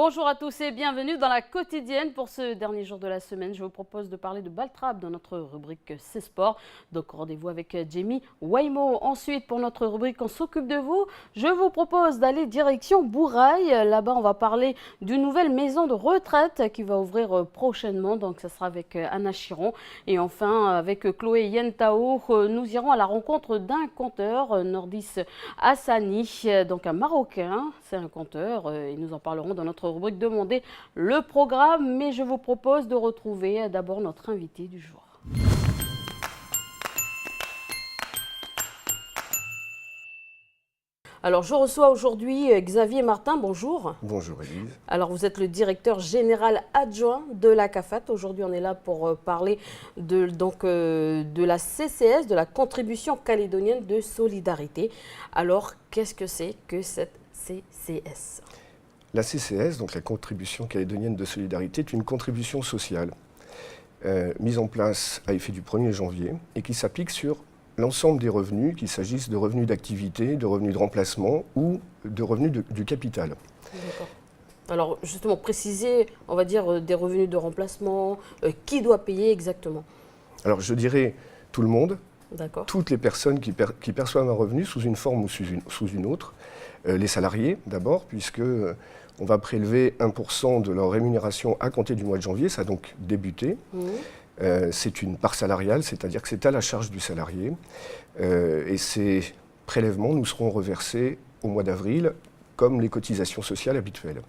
Bonjour à tous et bienvenue dans la quotidienne. Pour ce dernier jour de la semaine, je vous propose de parler de Baltrap dans notre rubrique C'est Sport. Donc rendez-vous avec Jamie Waymo. Ensuite, pour notre rubrique On s'occupe de vous, je vous propose d'aller direction Bourail. Là-bas, on va parler d'une nouvelle maison de retraite qui va ouvrir prochainement. Donc ça sera avec Anna Chiron. Et enfin, avec Chloé Yentao, nous irons à la rencontre d'un conteur, Nordis Hassani, donc un Marocain. C'est un conteur et nous en parlerons dans notre rubrique Demander le programme, mais je vous propose de retrouver d'abord notre invité du jour. Alors, je reçois aujourd'hui Xavier Martin. Bonjour. Bonjour Élise. Alors, vous êtes le directeur général adjoint de la CAFAT. Aujourd'hui, on est là pour parler de la CCS, de la contribution calédonienne de solidarité. Alors, qu'est-ce que c'est que cette CCS ? La CCS, donc la contribution calédonienne de solidarité, est une contribution sociale mise en place à effet du 1er janvier et qui s'applique sur l'ensemble des revenus, qu'il s'agisse de revenus d'activité, de revenus de remplacement ou de revenus du capital. D'accord. Alors justement, préciser, on va dire, des revenus de remplacement, qui doit payer exactement? Alors je dirais tout le monde, toutes les personnes qui perçoivent un revenu sous une forme ou sous une autre. Les salariés d'abord, puisque on va prélever 1% de leur rémunération à compter du mois de janvier, ça a donc débuté. C'est une part salariale, c'est-à-dire que c'est à la charge du salarié. Et ces prélèvements nous seront reversés au mois d'avril, comme les cotisations sociales habituelles.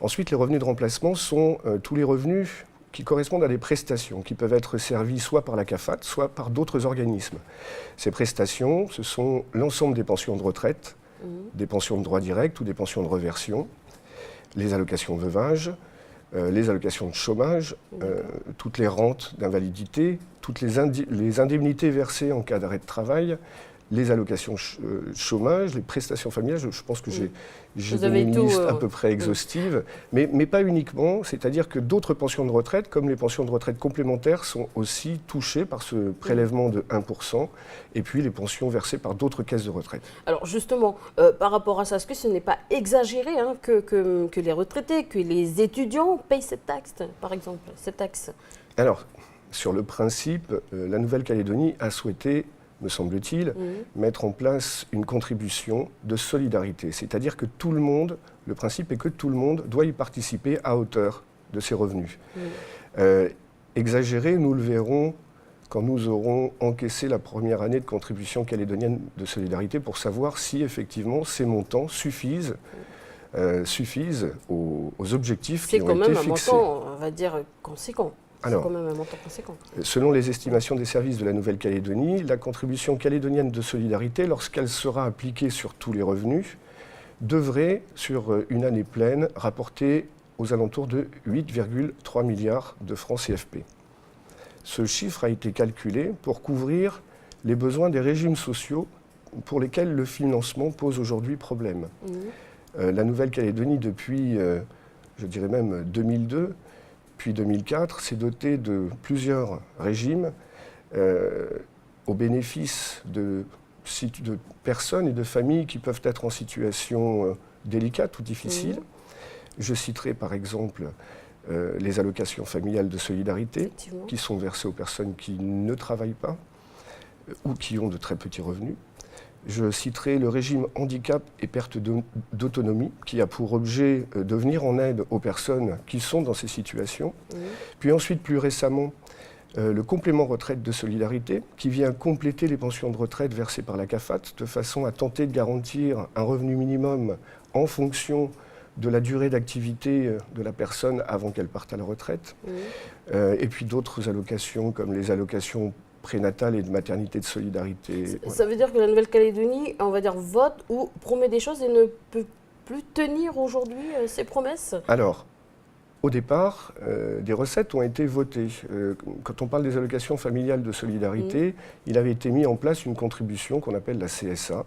Ensuite, les revenus de remplacement sont tous les revenus qui correspondent à des prestations qui peuvent être servies soit par la CAFAT, soit par d'autres organismes. Ces prestations, ce sont l'ensemble des pensions de retraite, des pensions de droit direct ou des pensions de reversion, les allocations de veuvage, les allocations de chômage, toutes les rentes d'invalidité, toutes les indemnités versées en cas d'arrêt de travail, les allocations chômage, les prestations familiales. Je pense que j'ai une liste à peu près exhaustive, mais pas uniquement. C'est-à-dire que d'autres pensions de retraite, comme les pensions de retraite complémentaires, sont aussi touchées par ce prélèvement de 1%, et puis les pensions versées par d'autres caisses de retraite. Alors justement, par rapport à ça, est-ce que ce n'est pas exagéré que les retraités, que les étudiants payent cette taxe, par exemple, cette taxe? Alors, sur le principe, la Nouvelle-Calédonie a souhaité, me semble-t-il, mettre en place une contribution de solidarité. C'est-à-dire que tout le monde, le principe est que tout le monde doit y participer à hauteur de ses revenus. Exagéré, nous le verrons quand nous aurons encaissé la première année de contribution calédonienne de solidarité pour savoir si effectivement ces montants suffisent aux objectifs qui ont été fixés. C'est quand même un montant, on va dire, conséquent. Alors, quand même un montant conséquent. Selon les estimations des services de la Nouvelle-Calédonie, la contribution calédonienne de solidarité, lorsqu'elle sera appliquée sur tous les revenus, devrait, sur une année pleine, rapporter aux alentours de 8,3 milliards de francs CFP. Ce chiffre a été calculé pour couvrir les besoins des régimes sociaux pour lesquels le financement pose aujourd'hui problème. La Nouvelle-Calédonie, depuis, je dirais même 2002, puis 2004, s'est doté de plusieurs régimes au bénéfice de personnes et de familles qui peuvent être en situation délicate ou difficile. Je citerai par exemple les allocations familiales de solidarité qui sont versées aux personnes qui ne travaillent pas ou qui ont de très petits revenus. Je citerai le régime handicap et perte d'autonomie qui a pour objet de venir en aide aux personnes qui sont dans ces situations. Puis ensuite, plus récemment, le complément retraite de solidarité qui vient compléter les pensions de retraite versées par la CAFAT de façon à tenter de garantir un revenu minimum en fonction de la durée d'activité de la personne avant qu'elle parte à la retraite. Et puis d'autres allocations comme les allocations prénatale et de maternité de solidarité. Ça veut dire que la Nouvelle-Calédonie, on va dire, vote ou promet des choses et ne peut plus tenir aujourd'hui ses promesses? Alors, au départ, des recettes ont été votées. Quand on parle des allocations familiales de solidarité, il avait été mis en place une contribution qu'on appelle la CSA,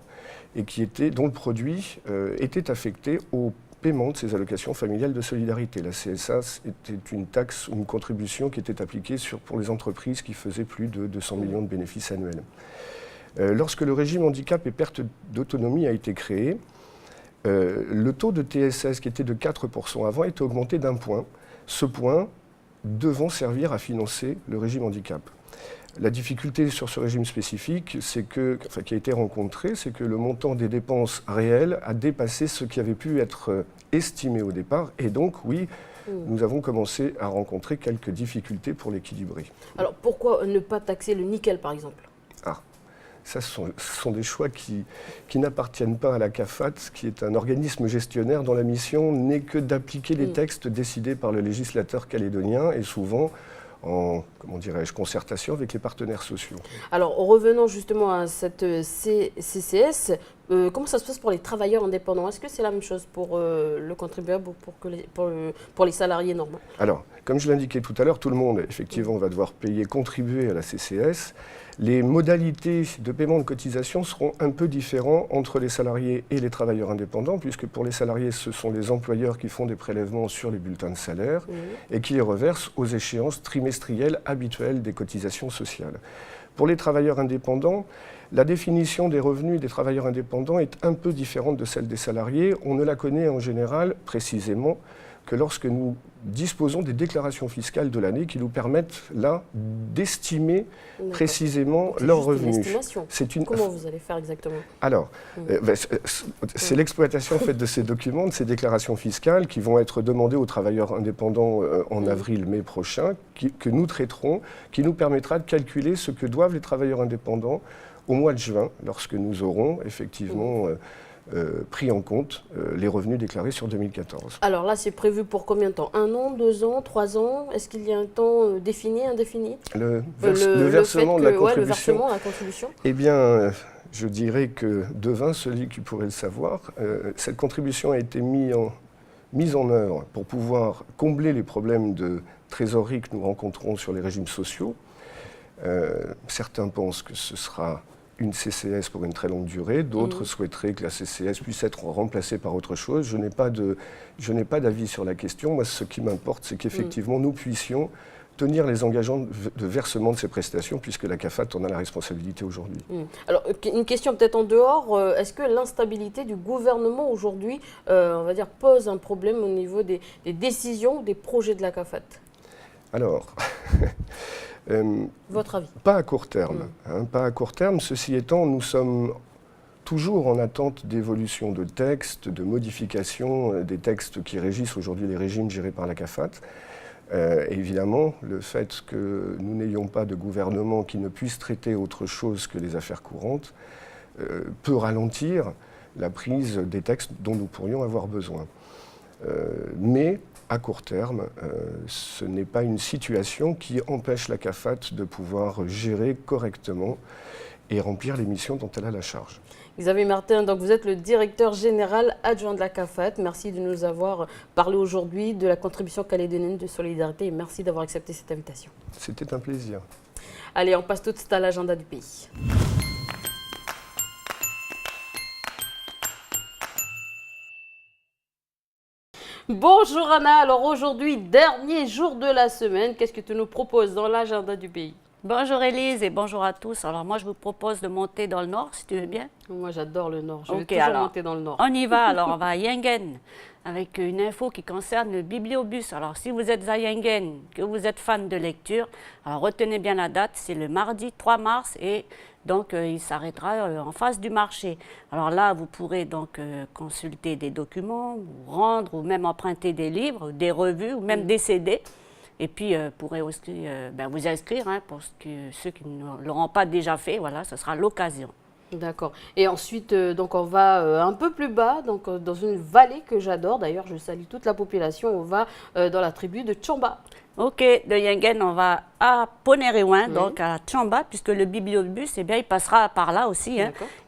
et dont le produit était affecté au paiement de ces allocations familiales de solidarité. La CSA était une taxe ou une contribution qui était appliquée pour les entreprises qui faisaient plus de 200 millions de bénéfices annuels. Lorsque le régime handicap et perte d'autonomie a été créé, Le taux de TSS qui était de 4% avant était augmenté d'1 point. Ce point devant servir à financer le régime handicap. La difficulté sur ce régime spécifique, qui a été rencontrée, c'est que le montant des dépenses réelles a dépassé ce qui avait pu être estimé au départ. Et donc, oui, nous avons commencé à rencontrer quelques difficultés pour l'équilibrer. Alors, pourquoi ne pas taxer le nickel, par exemple? Ça, ce sont des choix qui n'appartiennent pas à la CAFAT, qui est un organisme gestionnaire dont la mission n'est que d'appliquer les textes décidés par le législateur calédonien et souvent en, concertation avec les partenaires sociaux. Alors, revenons justement à cette CCS, comment ça se passe pour les travailleurs indépendants? Est-ce que c'est la même chose pour le contribuable ou pour les salariés normaux? Alors, comme je l'indiquais tout à l'heure, tout le monde, effectivement, va devoir contribuer à la CCS. Les modalités de paiement de cotisation seront un peu différentes entre les salariés et les travailleurs indépendants, puisque pour les salariés, ce sont les employeurs qui font des prélèvements sur les bulletins de salaire et qui les reversent aux échéances trimestrielles habituelles des cotisations sociales. Pour les travailleurs indépendants, la définition des revenus des travailleurs indépendants est un peu différente de celle des salariés. On ne la connaît en général précisément que lorsque nous disposons des déclarations fiscales de l'année qui nous permettent là d'estimer précisément leurs revenus. Comment vous allez faire exactement? Alors, c'est l'exploitation en fait, de ces documents, de ces déclarations fiscales qui vont être demandées aux travailleurs indépendants en avril-mai prochain, que nous traiterons, qui nous permettra de calculer ce que doivent les travailleurs indépendants au mois de juin, lorsque nous aurons effectivement pris en compte les revenus déclarés sur 2014. Alors là, c'est prévu pour combien de temps? 1 an, 2 ans, 3 ans? Est-ce qu'il y a un temps défini, indéfini? Le versement de la contribution. Le versement, la contribution. Eh bien, je dirais que devin celui qui pourrait le savoir. Cette contribution a été mise en œuvre pour pouvoir combler les problèmes de trésorerie que nous rencontrons sur les régimes sociaux. Certains pensent que ce sera une CCS pour une très longue durée, d'autres souhaiteraient que la CCS puisse être remplacée par autre chose. Je n'ai pas d'avis sur la question. Moi, ce qui m'importe, c'est qu'effectivement, nous puissions tenir les engagements de versement de ces prestations, puisque la CAFAT en a la responsabilité aujourd'hui. Alors, une question peut-être en dehors, est-ce que l'instabilité du gouvernement aujourd'hui, on va dire, pose un problème au niveau des décisions, des projets de la CAFAT? Alors... Votre avis? Pas à court terme. Pas à court terme. Ceci étant, nous sommes toujours en attente d'évolution de textes, de modifications des textes qui régissent aujourd'hui les régimes gérés par la CAFAT. Évidemment, le fait que nous n'ayons pas de gouvernement qui ne puisse traiter autre chose que les affaires courantes peut ralentir la prise des textes dont nous pourrions avoir besoin. Mais à court terme, ce n'est pas une situation qui empêche la CAFAT de pouvoir gérer correctement et remplir les missions dont elle a la charge. Xavier Martin, donc vous êtes le directeur général adjoint de la CAFAT. Merci de nous avoir parlé aujourd'hui de la contribution calédonienne de solidarité et merci d'avoir accepté cette invitation. C'était un plaisir. Allez, on passe tout de suite à l'agenda du pays. Bonjour Anna, alors aujourd'hui, dernier jour de la semaine, qu'est-ce que tu nous proposes dans l'agenda du pays? Bonjour Élise et bonjour à tous. Alors moi je vous propose de monter dans le nord si tu veux bien. Moi j'adore le nord, je vais toujours monter dans le nord. On y va, alors on va à Yengen avec une info qui concerne le bibliobus. Alors si vous êtes à Yengen, que vous êtes fan de lecture, alors retenez bien la date, c'est le mardi 3 mars et donc il s'arrêtera en face du marché. Alors là vous pourrez donc consulter des documents, ou rendre ou même emprunter des livres, des revues ou même des CD. Et puis, vous pourrez aussi vous inscrire pour ceux qui ne l'auront pas déjà fait. Voilà, ce sera l'occasion. D'accord. Et ensuite, donc on va un peu plus bas, donc dans une vallée que j'adore. D'ailleurs, je salue toute la population. On va dans la tribu de Tchamba. Ok, de Yengen, on va à Ponéréouin, donc à Tchamba, puisque le bibliobus, eh bien, il passera par là aussi.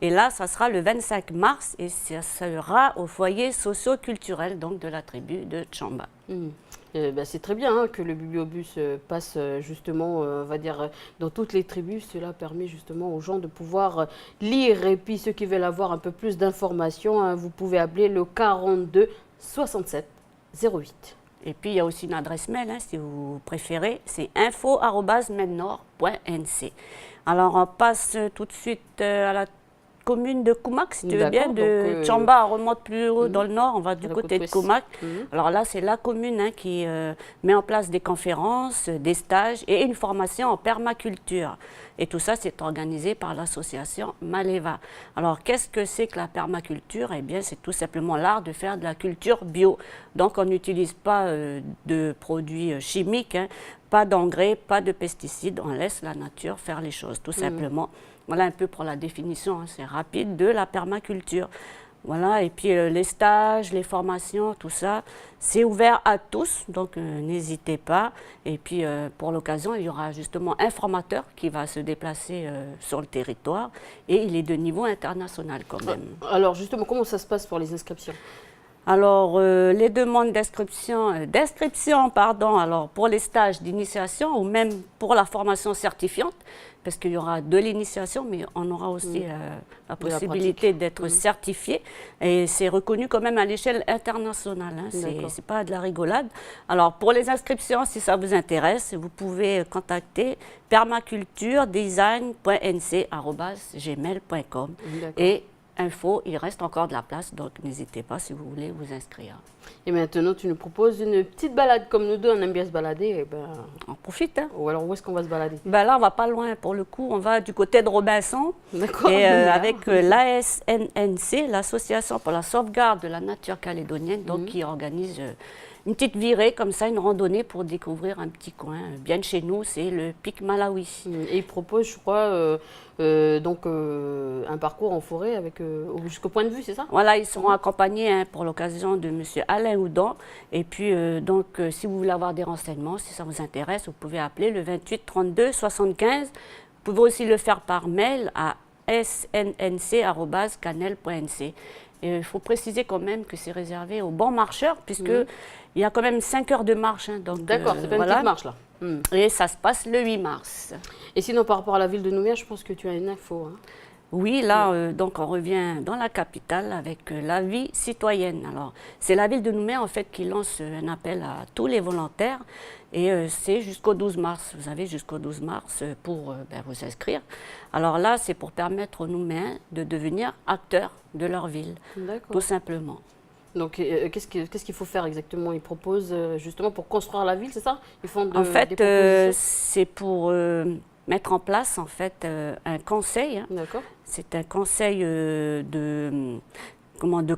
Et là, ça sera le 25 mars et ça sera au foyer socio-culturel donc, de la tribu de Tchamba. C'est très bien que le bibliobus passe justement, on va dire, dans toutes les tribus. Cela permet justement aux gens de pouvoir lire. Et puis ceux qui veulent avoir un peu plus d'informations, vous pouvez appeler le 42 67 08. Et puis il y a aussi une adresse mail, si vous préférez, c'est info@mednord.nc. Alors on passe tout de suite à la commune de Koumak, si tu veux bien, de Tchamba, on remonte plus haut dans le nord, on va du côté de Koumak. Alors là, c'est la commune qui met en place des conférences, des stages et une formation en permaculture. Et tout ça, c'est organisé par l'association Maleva. Alors, qu'est-ce que c'est que la permaculture? Eh bien, c'est tout simplement l'art de faire de la culture bio. Donc, on n'utilise pas de produits chimiques, hein, pas d'engrais, pas de pesticides. On laisse la nature faire les choses, tout simplement. Voilà un peu pour la définition, hein, c'est rapide, de la permaculture. Voilà, et puis les stages, les formations, tout ça, c'est ouvert à tous, donc n'hésitez pas. Et puis pour l'occasion, il y aura justement un formateur qui va se déplacer sur le territoire et il est de niveau international quand même. Alors justement, comment ça se passe pour les inscriptions? Alors, les demandes d'inscription, alors pour les stages d'initiation ou même pour la formation certifiante, parce qu'il y aura de l'initiation, mais on aura aussi la possibilité d'être certifié. Et c'est reconnu quand même à l'échelle internationale. Hein. C'est pas de la rigolade. Alors, pour les inscriptions, si ça vous intéresse, vous pouvez contacter permaculture-design.nc@gmail.com. Et info, il reste encore de la place, donc n'hésitez pas si vous voulez vous inscrire. Et maintenant, tu nous proposes une petite balade, comme nous deux, on aime bien se balader. Et ben, on profite. Hein. Ou alors, où est-ce qu'on va se balader? Ben là, on va pas loin pour le coup. On va du côté de Robinson. D'accord. Et avec l'ASNNC, l'Association pour la sauvegarde de la nature calédonienne, donc qui organise une petite virée comme ça, une randonnée pour découvrir un petit coin bien de chez nous, c'est le Pic Malawi. Et ils proposent, je crois, un parcours en forêt avec jusqu'au point de vue, c'est ça? Voilà, ils seront accompagnés pour l'occasion de M. Alain Houdan. Et puis, si vous voulez avoir des renseignements, si ça vous intéresse, vous pouvez appeler le 28 32 75. Vous pouvez aussi le faire par mail à snnc@canel.nc. Et il faut préciser quand même que c'est réservé aux bons marcheurs, puisque il y a quand même 5 heures de marche. Hein, d'accord, c'est pas une petite marche là. Et ça se passe le 8 mars. Et sinon, par rapport à la ville de Nouméa, je pense que tu as une info. Hein. Oui, là, donc on revient dans la capitale avec la vie citoyenne. Alors, c'est la ville de Nouméa, en fait, qui lance un appel à tous les volontaires. Et c'est jusqu'au 12 mars. Vous avez jusqu'au 12 mars pour vous inscrire. Alors là, c'est pour permettre aux Nouméens de devenir acteurs de leur ville, tout simplement. Donc, qu'est-ce qu'il faut faire exactement? Ils proposent justement pour construire la ville, c'est ça? Ils font en fait, c'est pour mettre en place en fait un conseil. Hein. D'accord. C'est un conseil de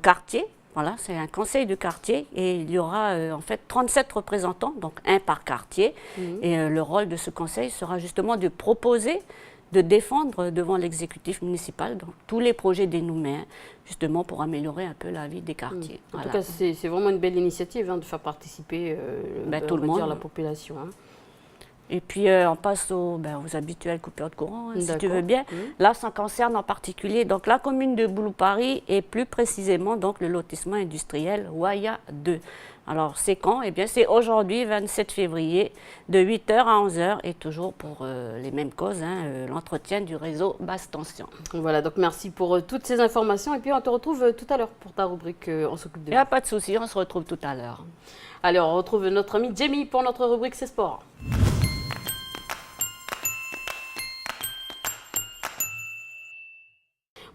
quartier. Voilà, c'est un conseil de quartier et il y aura en fait 37 représentants, donc un par quartier. Et le rôle de ce conseil sera justement de proposer, de défendre devant l'exécutif municipal donc, tous les projets des Nouméens, justement pour améliorer un peu la vie des quartiers. En tout cas, c'est vraiment une belle initiative de faire participer tout le monde, la population. Hein. Et puis, on passe aux habituelles coupures de courant, hein, si tu veux bien. Là, ça concerne en particulier donc, la commune de Boulou-Paris et plus précisément donc, le lotissement industriel Waya 2. Alors, c'est quand? Eh bien, c'est aujourd'hui, 27 février, de 8h à 11h et toujours pour les mêmes causes, l'entretien du réseau basse tension. Voilà, donc merci pour toutes ces informations. Et puis, on te retrouve tout à l'heure pour ta rubrique On s'occupe de vous. Il n'y a pas de souci, on se retrouve tout à l'heure. Alors, on retrouve notre ami Jamie pour notre rubrique C'est Sport.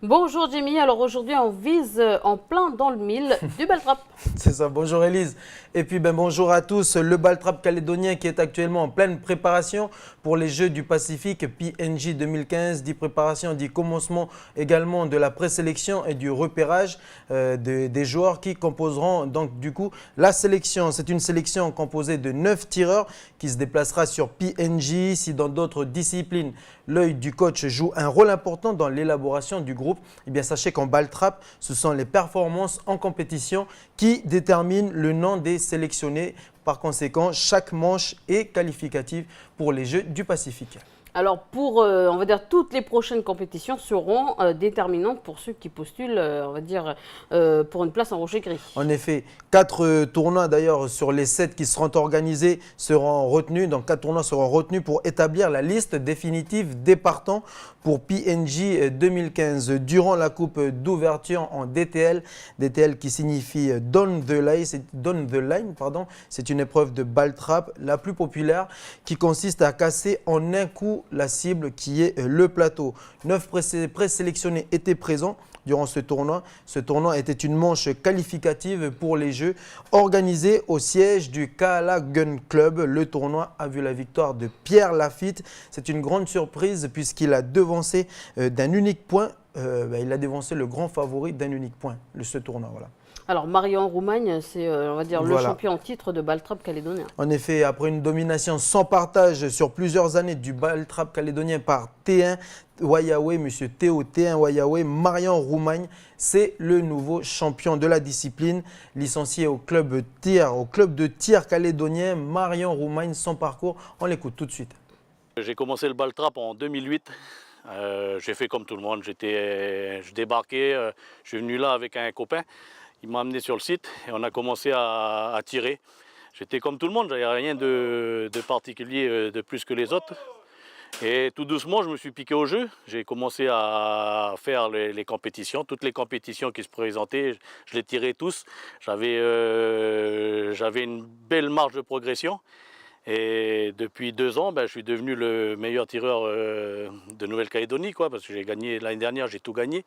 Bonjour Jimmy, alors aujourd'hui on vise en plein dans le mille du Baltrap. C'est ça, bonjour Élise. Et puis bonjour à tous, le Baltrap calédonien qui est actuellement en pleine préparation pour les Jeux du Pacifique PNJ 2015, dit préparation, dit commencement également de la présélection et du repérage des joueurs qui composeront donc du coup la sélection. C'est une sélection composée de 9 tireurs qui se déplacera sur PNJ. Si dans d'autres disciplines, l'œil du coach joue un rôle important dans l'élaboration du groupe, eh bien sachez qu'en Baltrap, ce sont les performances en compétition qui déterminent le nom des sélectionnés. Par conséquent, chaque manche est qualificative pour les Jeux du Pacifique. Alors pour, on va dire, toutes les prochaines compétitions seront déterminantes pour ceux qui postulent, on va dire, pour une place en rocher gris. En effet, 4 tournois d'ailleurs sur les 7 qui seront organisés seront retenus. Donc 4 tournois seront retenus pour établir la liste définitive des partants pour PNJ 2015. Durant la coupe d'ouverture en DTL, DTL qui signifie Down the Line, c'est une épreuve de Baltrap la plus populaire qui consiste à casser en un coup où la cible qui est le plateau. 9 présélectionnés étaient présents durant ce tournoi. Ce tournoi était une manche qualificative pour les Jeux organisés au siège du Kaala Gun Club. Le tournoi a vu la victoire de Pierre Lafitte. C'est une grande surprise puisqu'il a devancé d'un unique point. Il a devancé le grand favori d'un unique point, ce tournoi. Voilà. Alors Marion Roumagne, c'est on va dire le champion en titre de ball trap calédonien. En effet, après une domination sans partage sur plusieurs années du ball trap calédonien par T1 Wayaway, monsieur Théo T1 Wayaway, Marion Roumagne, c'est le nouveau champion de la discipline, licencié au club de tir calédonien. Marion Roumagne, son parcours, on l'écoute tout de suite. J'ai commencé le ball trap en 2008. J'ai fait comme tout le monde. Je débarquais, je suis venu là avec un copain. Il m'a amené sur le site et on a commencé à tirer. J'étais comme tout le monde, j'avais rien de particulier de plus que les autres. Et tout doucement, je me suis piqué au jeu. J'ai commencé à faire les compétitions. Toutes les compétitions qui se présentaient, je les tirais tous. J'avais une belle marge de progression. Et depuis 2 ans, je suis devenu le meilleur tireur de Nouvelle-Calédonie, parce que j'ai gagné l'année dernière, j'ai tout gagné.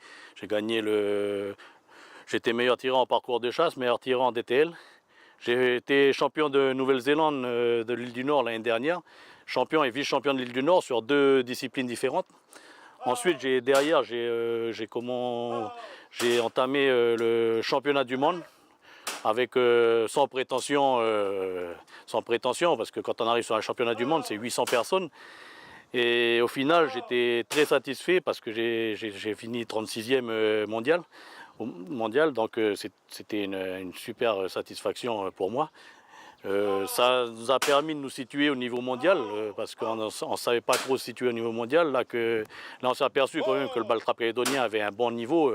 J'étais meilleur tireur en parcours de chasse, meilleur tireur en DTL. J'ai été champion de Nouvelle-Zélande de l'île du Nord l'année dernière, champion et vice-champion de l'île du Nord sur 2 disciplines différentes. Ensuite, j'ai entamé le championnat du monde avec sans prétention, parce que quand on arrive sur un championnat du monde, c'est 800 personnes. Et au final, j'étais très satisfait parce que j'ai fini 36e mondial, donc c'était une super satisfaction pour moi. Ça nous a permis de nous situer au niveau mondial parce qu'on ne savait pas trop se situer au niveau mondial. Là, on s'est aperçu quand même que le ball trap calédonien avait un bon niveau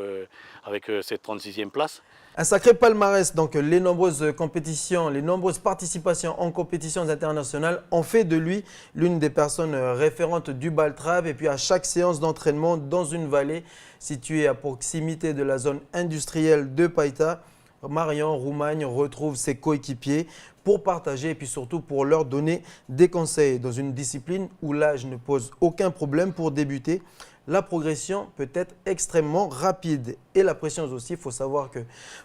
avec cette 36e place. Un sacré palmarès, donc les nombreuses compétitions, les nombreuses participations en compétitions internationales ont fait de lui l'une des personnes référentes du ball trap. Et puis à chaque séance d'entraînement dans une vallée située à proximité de la zone industrielle de Païta, Marion Roumagne retrouve ses coéquipiers pour partager et puis surtout pour leur donner des conseils. Dans une discipline où l'âge ne pose aucun problème pour débuter, la progression peut être extrêmement rapide. Et la pression aussi, il faut savoir que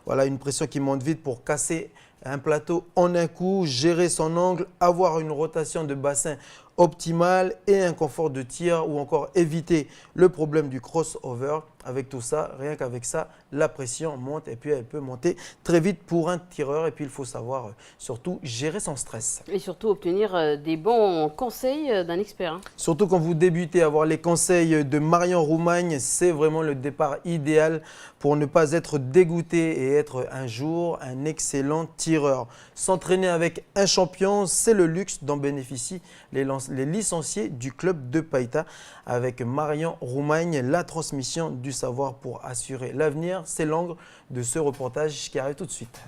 voilà, une pression qui monte vite pour casser un plateau en un coup, gérer son angle, avoir une rotation de bassin optimale et un confort de tir ou encore éviter le problème du crossover. Avec tout ça, rien qu'avec ça, la pression monte et puis elle peut monter très vite pour un tireur. Et puis il faut savoir surtout gérer son stress. Et surtout obtenir des bons conseils d'un expert. Surtout quand vous débutez, avoir les conseils de Marion Roumagne, c'est vraiment le départ idéal pour ne pas être dégoûté et être un jour un excellent tireur. S'entraîner avec un champion, c'est le luxe dont bénéficient les licenciés du club de Païta. Avec Marion Roumagne, la transmission du savoir pour assurer l'avenir, c'est l'angle de ce reportage qui arrive tout de suite.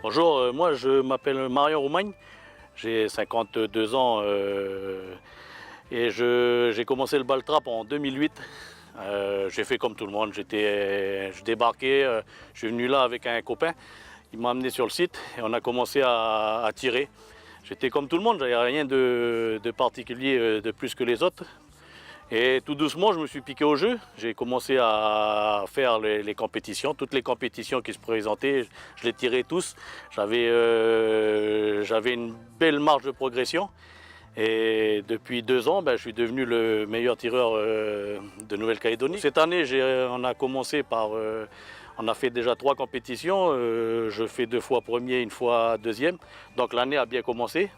Bonjour, moi je m'appelle Marion Roumagne, j'ai 52 ans et j'ai commencé le ball trap en 2008. J'ai fait comme tout le monde, je débarquais, je suis venu là avec un copain, il m'a amené sur le site et on a commencé à tirer. J'étais comme tout le monde, j'avais rien de particulier de plus que les autres. Et tout doucement, je me suis piqué au jeu. J'ai commencé à faire les compétitions. Toutes les compétitions qui se présentaient, je les tirais tous. J'avais une belle marge de progression. Et depuis 2 ans, je suis devenu le meilleur tireur de Nouvelle-Calédonie. Cette année, on a commencé par... on a fait déjà 3 compétitions. Je fais 2 fois premier, 1 fois deuxième. Donc l'année a bien commencé.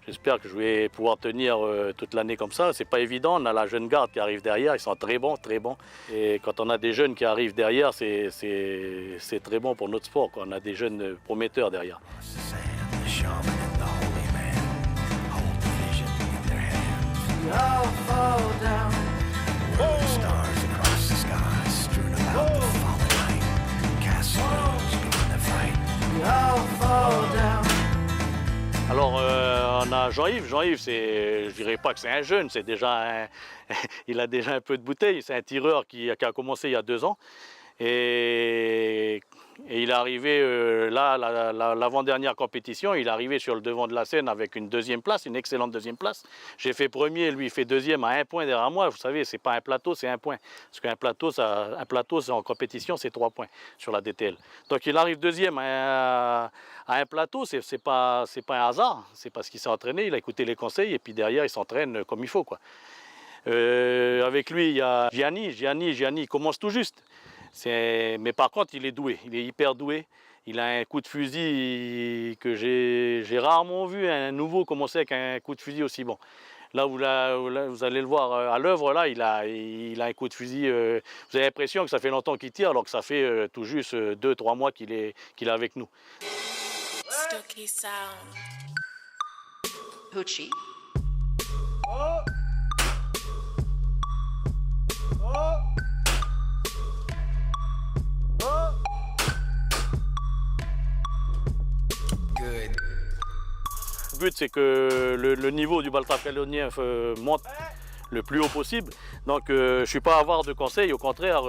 J'espère que je vais pouvoir tenir toute l'année comme ça. C'est pas évident, on a la jeune garde qui arrive derrière, ils sont très bons, très bons. Et quand on a des jeunes qui arrivent derrière, c'est très bon pour notre sport, quoi. On a des jeunes prometteurs derrière. Alors, on a Jean-Yves. Jean-Yves, je dirais pas que c'est un jeune, c'est déjà il a déjà un peu de bouteille. C'est un tireur qui a commencé il y a 2 ans. Et il est arrivé là, l'avant-dernière compétition, il est arrivé sur le devant de la scène avec une 2e place, une excellente 2e place. J'ai fait 1er, lui il fait 2e à 1 point derrière moi. Vous savez, c'est pas un plateau, c'est 1 point. Parce qu'un plateau, en compétition, c'est 3 points sur la DTL. Donc il arrive 2e à un plateau, c'est pas un hasard. C'est parce qu'il s'est entraîné, il a écouté les conseils et puis derrière il s'entraîne comme il faut, quoi. Avec lui, il y a Gianni, il commence tout juste. Mais par contre, il est doué, il est hyper doué. Il a un coup de fusil que j'ai rarement vu un nouveau commencer avec un coup de fusil aussi bon. Là, vous allez le voir à l'œuvre, là, il a un coup de fusil. Vous avez l'impression que ça fait longtemps qu'il tire, alors que ça fait tout juste 2-3 mois qu'il est avec nous. Stooky Sound. Hoochie. Le but, c'est que le niveau du ball trap calédonien monte le plus haut possible. Donc, je ne suis pas avare de conseils. Au contraire,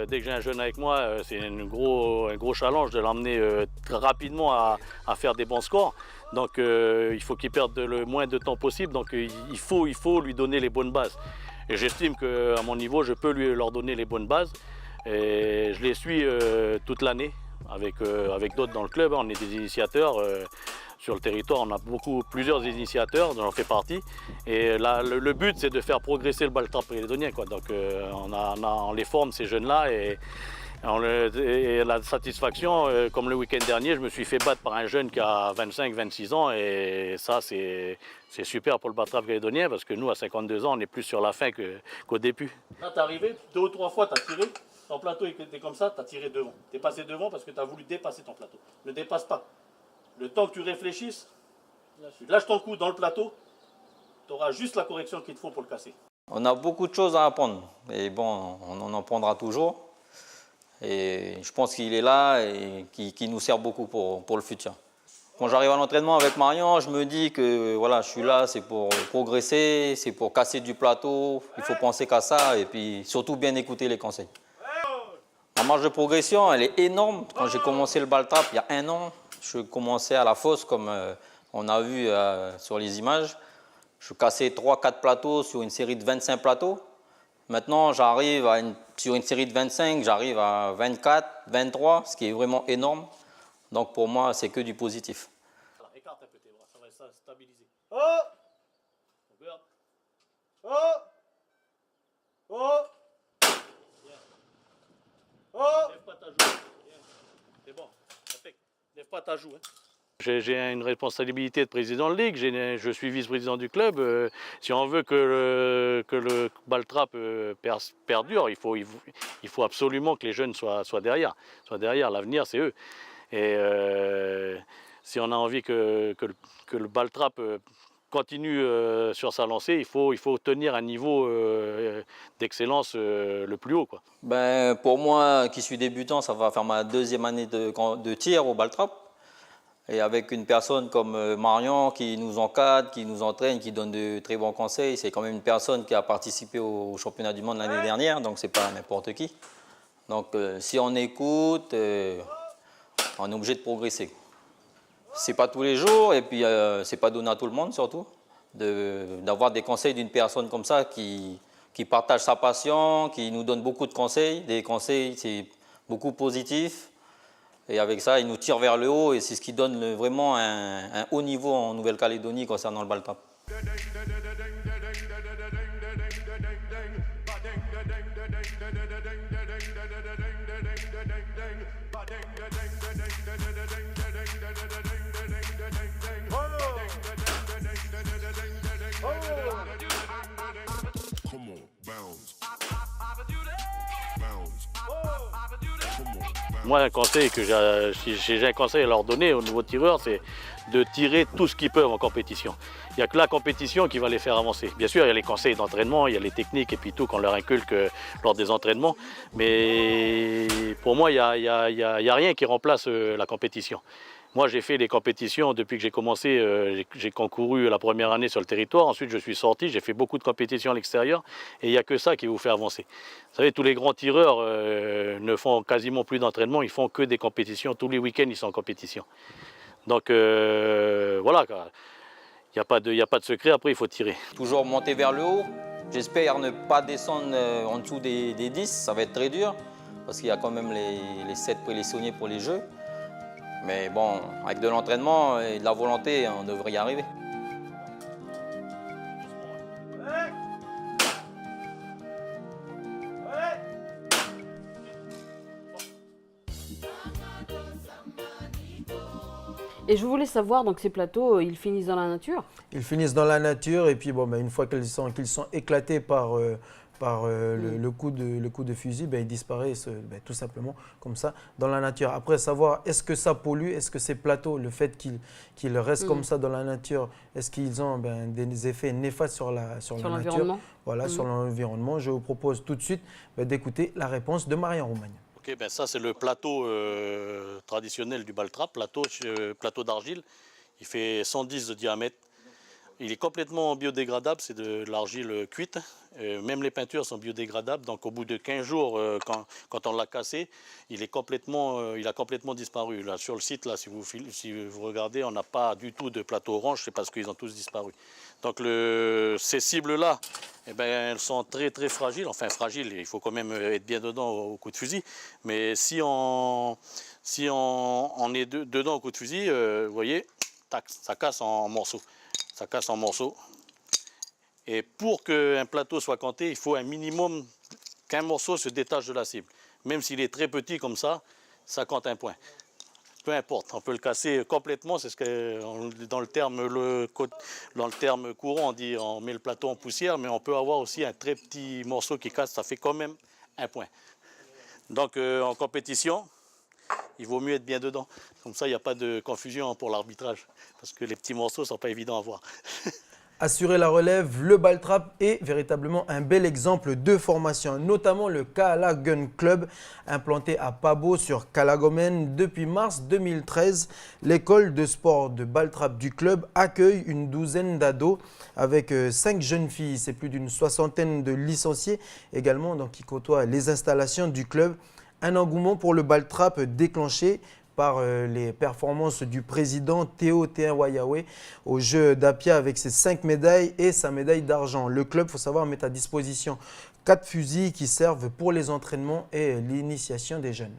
dès que j'ai un jeune avec moi, c'est un gros challenge de l'emmener rapidement à faire des bons scores. Donc, il faut qu'il perde le moins de temps possible. Donc, il faut lui donner les bonnes bases. Et j'estime qu'à mon niveau, je peux leur donner les bonnes bases. Et je les suis toute l'année avec d'autres dans le club. On est des initiateurs. Sur le territoire, on a plusieurs initiateurs, dont j'en fais partie. Et là, le but, c'est de faire progresser le ball trap calédonien, quoi. Donc, on les forme, ces jeunes-là. Et la satisfaction, comme le week-end dernier, je me suis fait battre par un jeune qui a 25-26 ans. Et ça, c'est super pour le ball trap calédonien, parce que nous, à 52 ans, on est plus sur la fin qu'au début. Là, t'es arrivé, 2 ou 3 fois, t'as tiré. Ton plateau était comme ça, t'as tiré devant. T'es passé devant parce que t'as voulu dépasser ton plateau. Ne dépasse pas. Le temps que tu réfléchisses, lâche ton coup dans le plateau, tu auras juste la correction qu'il te faut pour le casser. On a beaucoup de choses à apprendre, et bon, on en apprendra toujours. Et je pense qu'il est là et qui nous sert beaucoup pour le futur. Quand j'arrive à l'entraînement avec Marion, je me dis que voilà, je suis là, c'est pour progresser, c'est pour casser du plateau, il faut penser qu'à ça et puis surtout bien écouter les conseils. La marge de progression, elle est énorme. Quand j'ai commencé le ball trap il y a 1 an, je commençais à la fosse, comme on a vu sur les images. Je cassais 3-4 plateaux sur une série de 25 plateaux. Maintenant, j'arrive sur une série de 25, j'arrive à 24, 23, ce qui est vraiment énorme. Donc pour moi, c'est que du positif. Alors, écarte un peu tes bras, ça va stabiliser. Oh! Regarde. Oh! Oh! Bien. Oh! Lève pas ta joue. Bien. C'est bon, perfect. Lève pas ta joue. Hein. J'ai une responsabilité de président de ligue, je suis vice-président du club. Si on veut que le ball trap perdure, il faut absolument que les jeunes soient derrière. L'avenir, c'est eux. Et si on a envie que le ball trap continue sur sa lancée, il faut tenir un niveau d'excellence le plus haut, quoi. Ben, pour moi, qui suis débutant, ça va faire ma 2e année de tir au ball trap. Et avec une personne comme Marion qui nous encadre, qui nous entraîne, qui donne de très bons conseils, c'est quand même une personne qui a participé au championnat du monde l'année dernière, donc c'est pas n'importe qui. Donc si on écoute, on est obligé de progresser. C'est pas tous les jours et puis c'est pas donné à tout le monde surtout, d'avoir des conseils d'une personne comme ça qui partage sa passion, qui nous donne beaucoup de conseils. Des conseils, c'est beaucoup positif. Et avec ça, il nous tire vers le haut et c'est ce qui donne vraiment un haut niveau en Nouvelle-Calédonie concernant le ball trap. Moi, un conseil si j'ai un conseil à leur donner au nouveau tireur, c'est de tirer tout ce qu'ils peuvent en compétition. Il n'y a que la compétition qui va les faire avancer. Bien sûr, il y a les conseils d'entraînement, il y a les techniques et puis tout qu'on leur inculque lors des entraînements. Mais pour moi, il n'y a rien qui remplace la compétition. Moi, j'ai fait des compétitions depuis que j'ai commencé. J'ai concouru la première année sur le territoire. Ensuite, je suis sorti. J'ai fait beaucoup de compétitions à l'extérieur. Et il n'y a que ça qui vous fait avancer. Vous savez, tous les grands tireurs ne font quasiment plus d'entraînement. Ils font que des compétitions. Tous les week-ends, ils sont en compétition. Donc, voilà. Il n'y a pas de secret. Après, il faut tirer. Toujours monter vers le haut. J'espère ne pas descendre en dessous des 10. Ça va être très dur. Parce qu'il y a quand même les 7 présélectionnés pour les Jeux. Mais bon, avec de l'entraînement et de la volonté, on devrait y arriver. Et je voulais savoir, donc ces plateaux, ils finissent dans la nature? Ils finissent dans la nature et puis bon, une fois qu'ils sont éclatés par le coup de fusil, ils disparaissent tout simplement comme ça dans la nature. Après, savoir est-ce que ça pollue, est-ce que ces plateaux, le fait qu'ils restent comme ça dans la nature, est-ce qu'ils ont des effets néfastes sur la nature, voilà, sur l'environnement. Je vous propose tout de suite d'écouter la réponse de Marion Roumagne. Ok, ça c'est le plateau traditionnel du Baltrap, plateau d'argile. Il fait 110 de diamètre. Il est complètement biodégradable, c'est de l'argile cuite. Même les peintures sont biodégradables. Donc au bout de 15 jours, quand on l'a cassé, il a complètement disparu. Là, sur le site, là, si vous regardez, on n'a pas du tout de plateau orange, c'est parce qu'ils ont tous disparu. Donc ces cibles-là, elles sont très très fragiles. Enfin fragiles, il faut quand même être bien dedans au coup de fusil. Mais si on est dedans au coup de fusil, vous voyez, tac, ça casse en morceaux. Ça casse en morceaux. Et pour qu'un plateau soit canté, il faut un minimum qu'un morceau se détache de la cible. Même s'il est très petit comme ça compte un point. Peu importe, on peut le casser complètement. C'est ce que dans le terme courant, on met le plateau en poussière, mais on peut avoir aussi un très petit morceau qui casse, ça fait quand même un point. Donc en compétition, il vaut mieux être bien dedans. Comme ça, il n'y a pas de confusion pour l'arbitrage. Parce que les petits morceaux ne sont pas évidents à voir. Assurer la relève, le Baltrap est véritablement un bel exemple de formation, notamment le Kaala Gun Club, implanté à Pabo sur Kalagomen depuis mars 2013. L'école de sport de Baltrap du club accueille une douzaine d'ados avec 5 jeunes filles. C'est plus d'une soixantaine de licenciés également qui côtoient les installations du club. Un engouement pour le Baltrap déclenché par les performances du président Théo Wayawe aux Jeux d'Apia avec ses 5 médailles et sa médaille d'argent. Le club, il faut savoir, met à disposition 4 fusils qui servent pour les entraînements et l'initiation des jeunes.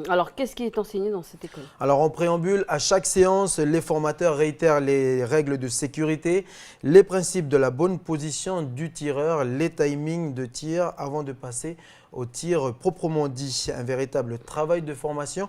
Alors, qu'est-ce qui est enseigné dans cette école? Alors, en préambule, à chaque séance, les formateurs réitèrent les règles de sécurité, les principes de la bonne position du tireur, les timings de tir avant de passer au tir proprement dit. Un véritable travail de formation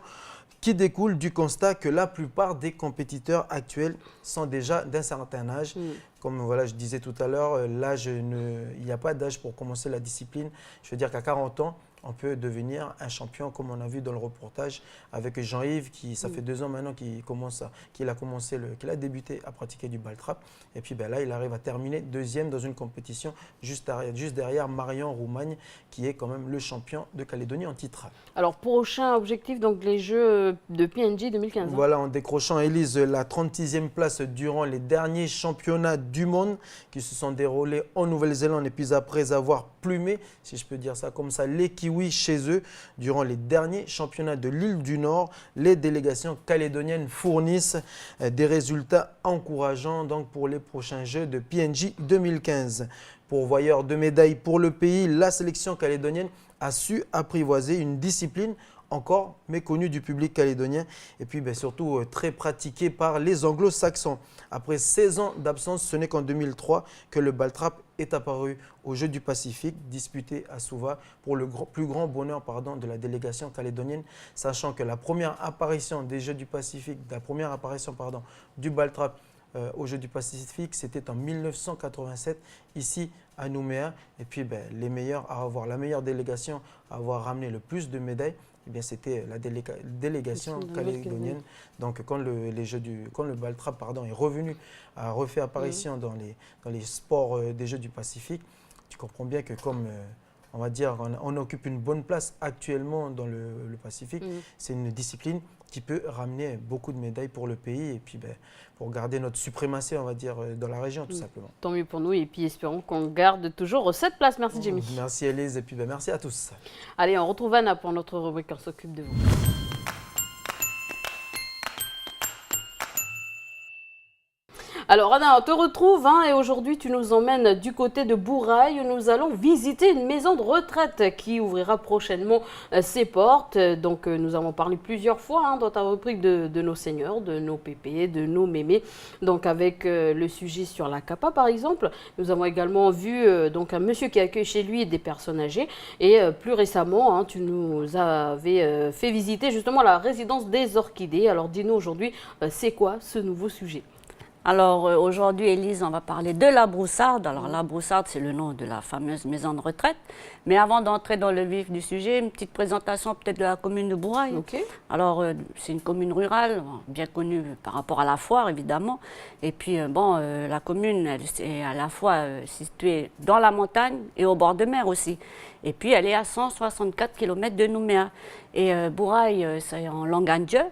qui découle du constat que la plupart des compétiteurs actuels sont déjà d'un certain âge. Comme je disais tout à l'heure, il n'y a pas d'âge pour commencer la discipline. Je veux dire qu'à 40 ans, on peut devenir un champion, comme on a vu dans le reportage avec Jean-Yves, ça fait 2 ans maintenant qu'il a débuté à pratiquer du Baltrap. Et puis là, il arrive à terminer 2e dans une compétition juste derrière Marion Roumagne, qui est quand même le champion de Calédonie en titre. Alors, prochain objectif, donc les Jeux de PNJ 2015. Voilà, en décrochant, Élise, la 36e place durant les derniers championnats du monde qui se sont déroulés en Nouvelle-Zélande. Et puis après avoir plumé, si je peux dire ça comme ça, les Kiwis chez eux durant les derniers championnats de l'île du Nord, les délégations calédoniennes fournissent des résultats encourageants donc pour les prochains Jeux de PNJ 2015. Pourvoyeur de médailles pour le pays, la sélection calédonienne a su apprivoiser une discipline encore méconnue du public calédonien et puis surtout très pratiquée par les anglo-saxons. Après 16 ans d'absence, ce n'est qu'en 2003 que le Baltrap est apparu aux Jeux du Pacifique, disputé à Suva pour le plus grand bonheur de la délégation calédonienne, sachant que la première apparition des Jeux du Pacifique, du Baltrap aux Jeux du Pacifique, c'était en 1987, ici à Nouméa. Et puis les meilleurs à avoir la meilleure délégation, à avoir ramené le plus de médailles, eh bien c'était la délégation calédonienne. Donc quand le Baltrap est revenu, a refait apparition dans les sports des Jeux du Pacifique, tu comprends bien que comme on va dire, on occupe une bonne place actuellement dans le Pacifique. C'est une discipline qui peut ramener beaucoup de médailles pour le pays et puis pour garder notre suprématie, on va dire, dans la région, tout simplement. Tant mieux pour nous et puis espérons qu'on garde toujours cette place. Merci, Jamie. Merci, Elise, et puis merci à tous. Allez, on retrouve Anna pour notre rubrique On s'occupe de vous. Alors Anna, on te retrouve et aujourd'hui tu nous emmènes du côté de Bourail où nous allons visiter une maison de retraite qui ouvrira prochainement ses portes. Donc nous avons parlé plusieurs fois dans ta rubrique de nos seigneurs, de nos pépés, de nos mémés. Donc avec le sujet sur la CAPA par exemple, nous avons également vu donc un monsieur qui accueille chez lui des personnes âgées et plus récemment tu nous avais fait visiter justement la résidence des orchidées. Alors dis-nous aujourd'hui c'est quoi ce nouveau sujet? Alors aujourd'hui, Élise, on va parler de la Broussarde. Alors la Broussarde, c'est le nom de la fameuse maison de retraite. Mais avant d'entrer dans le vif du sujet, une petite présentation peut-être de la commune de Bourail. Okay. Alors c'est une commune rurale, bien connue par rapport à la foire évidemment. Et puis la commune, elle est à la fois située dans la montagne et au bord de mer aussi. Et puis elle est à 164 km de Nouméa. Et Bourail, c'est en langue indien,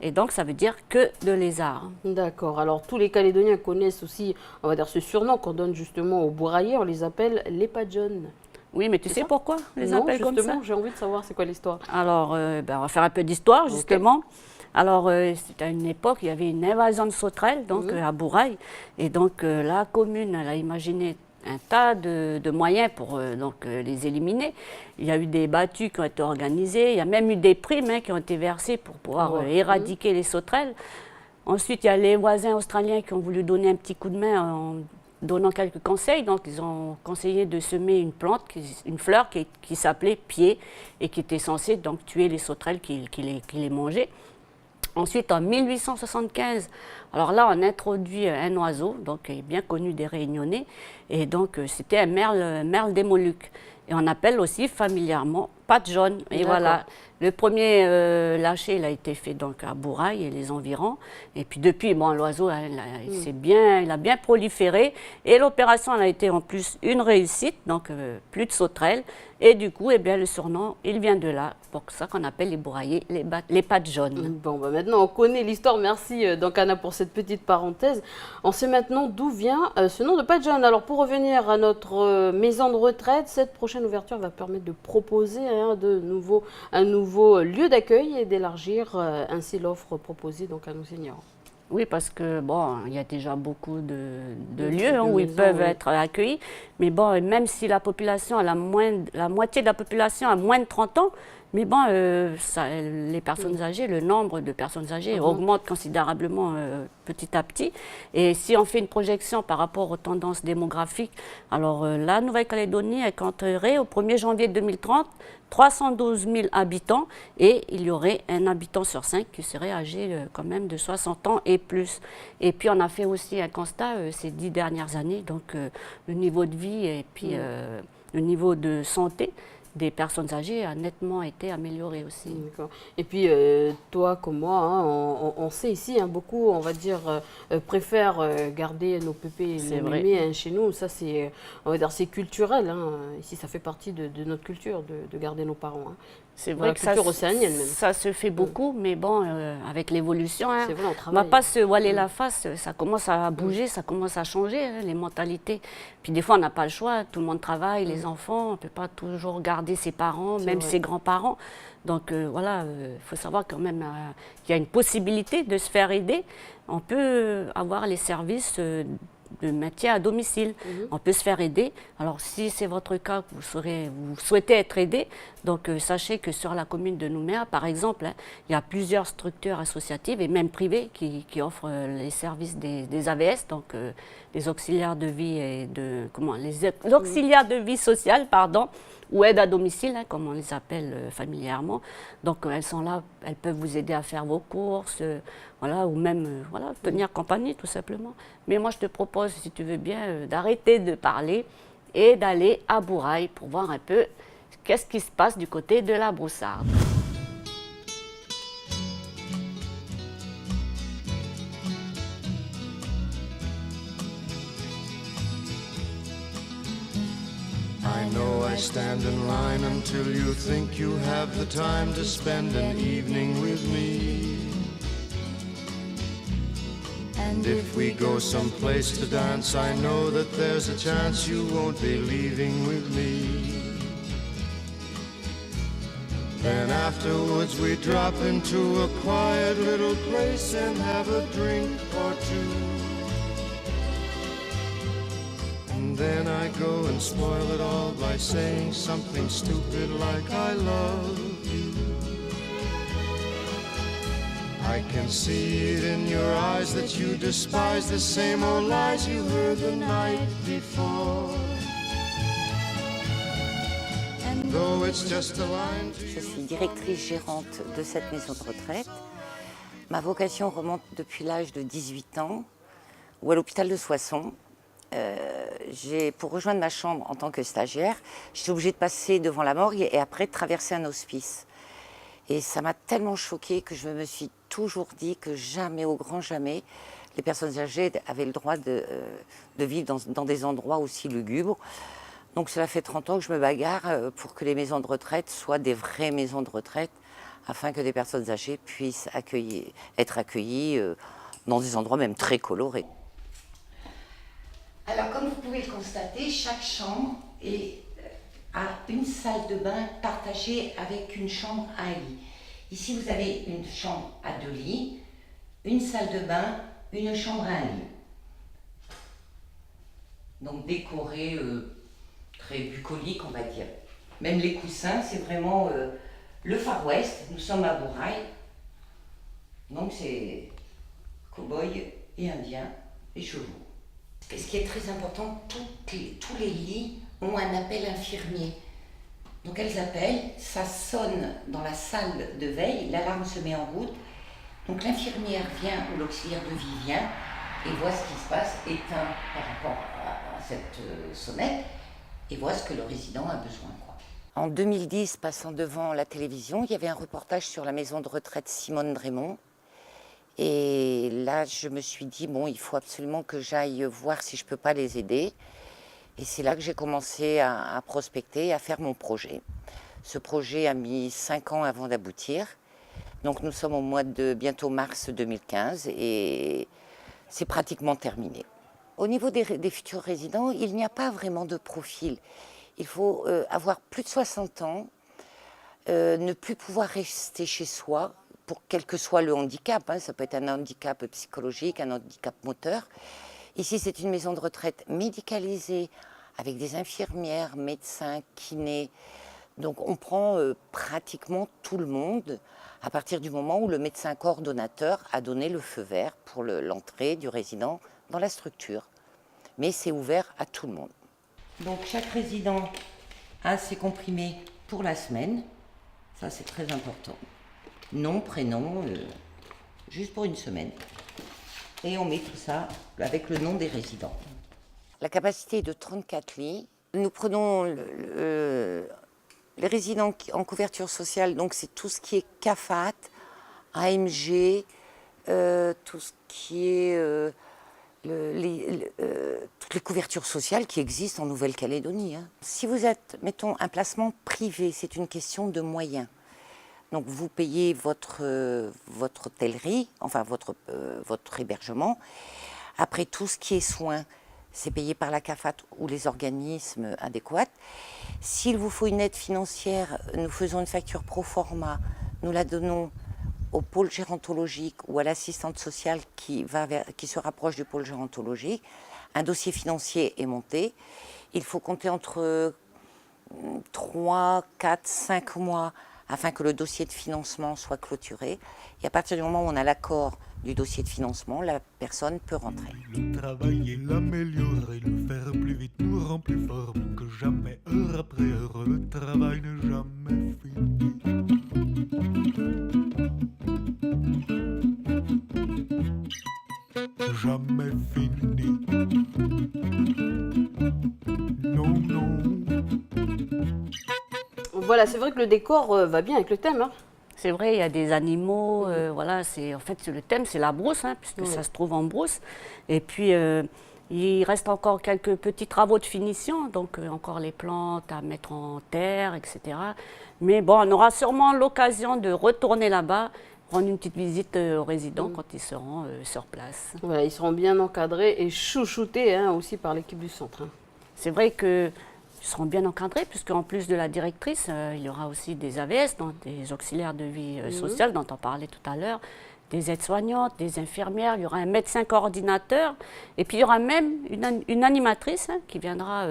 et donc ça veut dire que de lézard. D'accord. Alors tous les Calédoniens connaissent aussi, on va dire, ce surnom qu'on donne justement aux Bouraillais, on les appelle les Padjones. Oui, mais tu sais pourquoi on les appelle comme ça? Justement, j'ai envie de savoir c'est quoi l'histoire. Alors, on va faire un peu d'histoire, justement. Okay. Alors, c'était à une époque, il y avait une invasion de sauterelles, donc à Bourail. Et donc, la commune, elle a imaginé un tas de moyens pour les éliminer. Il y a eu des battues qui ont été organisées, il y a même eu des primes qui ont été versées pour pouvoir éradiquer les sauterelles. Ensuite, il y a les voisins australiens qui ont voulu donner un petit coup de main en donnant quelques conseils. Donc, ils ont conseillé de semer une plante, une fleur qui s'appelait pied et qui était censée donc tuer les sauterelles qui les mangeaient. Ensuite, en 1875, alors là, on introduit un oiseau, donc bien connu des Réunionnais, et donc c'était un merle des Moluques. Et on appelle aussi familièrement patte jaune. Et voilà, le premier lâcher, il a été fait donc à Bourail et les environs. Et puis depuis, l'oiseau, il a bien proliféré. Et l'opération a été en plus une réussite, donc plus de sauterelles. Et du coup, le surnom, il vient de là. Pour ça qu'on appelle les Bouraillais les pattes jaunes. Bon, maintenant, on connaît l'histoire. Merci donc Anna pour cette petite parenthèse. On sait maintenant d'où vient ce nom de patte jaune. Alors pour revenir à notre maison de retraite, cette prochaine ouverture va permettre de proposer un nouveau lieu d'accueil et d'élargir ainsi l'offre proposée donc à nos seniors. Oui, parce que il y a déjà beaucoup de lieux où ils peuvent être accueillis. Mais même si la population, la moitié de la population a moins de 30 ans, mais les personnes âgées, le nombre de personnes âgées augmente considérablement petit à petit. Et si on fait une projection par rapport aux tendances démographiques, alors la Nouvelle-Calédonie, elle compterait au 1er janvier 2030 312 000 habitants et il y aurait un habitant sur 5 qui serait âgé quand même de 60 ans et plus. Et puis on a fait aussi un constat ces 10 dernières années, donc le niveau de vie et puis le niveau de santé des personnes âgées a nettement été amélioré aussi. Et puis, toi comme moi, on sait ici, beaucoup, on va dire, préfèrent garder nos pépés et nos mémés chez nous. Ça, c'est, on va dire, c'est culturel. Ici, ça fait partie de notre culture, de garder nos parents. C'est vrai que ça se fait beaucoup, mais avec l'évolution, on ne va pas se voiler la face, ça commence à bouger, ça commence à changer, les mentalités. Puis des fois, on n'a pas le choix, tout le monde travaille, les enfants, on ne peut pas toujours garder ses parents, même ses grands-parents. Donc voilà, il faut savoir quand même qu'il y a une possibilité de se faire aider. On peut avoir les services de maintien à domicile. On peut se faire aider. Alors, si c'est votre cas, que vous souhaitez être aidé, donc sachez que sur la commune de Nouméa, par exemple, il y a plusieurs structures associatives et même privées qui offrent les services des AVS, donc les auxiliaires de vie et les auxiliaires de vie sociale, pardon, ou aide à domicile, comme on les appelle familièrement. Donc elles sont là, elles peuvent vous aider à faire vos courses, ou même tenir compagnie tout simplement. Mais moi je te propose, si tu veux bien, d'arrêter de parler et d'aller à Bourail pour voir un peu qu'est-ce qui se passe du côté de la Broussarde. I know I stand in line until you think you have the time to spend an evening with me. And if we go someplace to dance, I know that there's a chance you won't be leaving with me. Then afterwards we drop into a quiet little place and have a drink or two. And then I go and spoil it all by saying something stupid like I love you. I can see it in your eyes that you despise the same old lies you heard the night before. And though it's just a line to Je suis directrice gérante de cette maison de retraite. Ma vocation remonte depuis l'âge de 18 ans, où à l'hôpital de Soissons, pour rejoindre ma chambre en tant que stagiaire, j'étais obligée de passer devant la morgue et après de traverser un hospice. Et ça m'a tellement choquée que je me suis toujours dit que jamais, au grand jamais, les personnes âgées avaient le droit de vivre dans des endroits aussi lugubres. Donc cela fait 30 ans que je me bagarre pour que les maisons de retraite soient des vraies maisons de retraite, afin que des personnes âgées puissent être accueillies dans des endroits même très colorés. Alors, comme vous pouvez le constater, chaque chambre a une salle de bain partagée avec une chambre à un lit. Ici, vous avez une chambre à 2 lits, une salle de bain, une chambre à un lit. Donc décorée, très bucolique, on va dire. Même les coussins, c'est vraiment le Far West. Nous sommes à Bourail. Donc c'est cow-boy et indien et chevaux. Et ce qui est très important, tous les lits ont un appel infirmier. Donc elles appellent, ça sonne dans la salle de veille, l'alarme se met en route. Donc l'infirmière vient ou l'auxiliaire de vie vient et voit ce qui se passe, éteint par rapport à cette sonnette et voit ce que le résident a besoin, quoi. En 2010, passant devant la télévision, il y avait un reportage sur la maison de retraite Simone Drémont. Et là, je me suis dit, bon, il faut absolument que j'aille voir si je ne peux pas les aider. Et c'est là que j'ai commencé à prospecter, à faire mon projet. Ce projet a mis 5 ans avant d'aboutir. Donc nous sommes au mois de bientôt mars 2015 et c'est pratiquement terminé. Au niveau des futurs résidents, il n'y a pas vraiment de profil. Il faut avoir plus de 60 ans, ne plus pouvoir rester chez soi, pour quel que soit le handicap, ça peut être un handicap psychologique, un handicap moteur. Ici, c'est une maison de retraite médicalisée avec des infirmières, médecins, kinés. Donc, on prend pratiquement tout le monde à partir du moment où le médecin coordonnateur a donné le feu vert pour l'entrée du résident dans la structure. Mais c'est ouvert à tout le monde. Donc, chaque résident a ses comprimés pour la semaine. Ça, c'est très important. Nom, prénom, juste pour une semaine. Et on met tout ça avec le nom des résidents. La capacité est de 34 lits. Nous prenons les résidents en couverture sociale, donc c'est tout ce qui est CAFAT, AMG, tout ce qui est toutes les couvertures sociales qui existent en Nouvelle-Calédonie. Si vous êtes, mettons, un placement privé, c'est une question de moyens. Donc vous payez votre hôtellerie, enfin votre hébergement. Après, tout ce qui est soins, c'est payé par la CAFAT ou les organismes adéquats. S'il vous faut une aide financière, nous faisons une facture pro forma, nous la donnons au pôle gérontologique ou à l'assistante sociale qui se rapproche du pôle gérontologique. Un dossier financier est monté. Il faut compter entre 3, 4, 5 mois afin que le dossier de financement soit clôturé. Et à partir du moment où on a l'accord du dossier de financement, la personne peut rentrer. Le travailler, l'améliorer, le faire plus vite nous rend plus fort que jamais. Heure après heure, le travail n'est jamais fini. Jamais fini. Non, Voilà, c'est vrai que le décor va bien avec le thème. Hein. C'est vrai, il y a des animaux, voilà, en fait, le thème, c'est la brousse, hein, puisque ça se trouve en brousse. Et puis, il reste encore quelques petits travaux de finition, donc encore les plantes à mettre en terre, etc. Mais bon, on aura sûrement l'occasion de retourner là-bas, rendre une petite visite aux résidents quand ils seront sur place. Voilà, ils seront bien encadrés et chouchoutés hein, aussi par l'équipe du centre. Hein. C'est vrai qu'ils seront bien encadrés, puisqu'en plus de la directrice, il y aura aussi des AVS, donc des auxiliaires de vie sociale, dont on parlait tout à l'heure, des aides-soignantes, des infirmières, il y aura un médecin coordinateur, et puis il y aura même une animatrice hein, qui viendra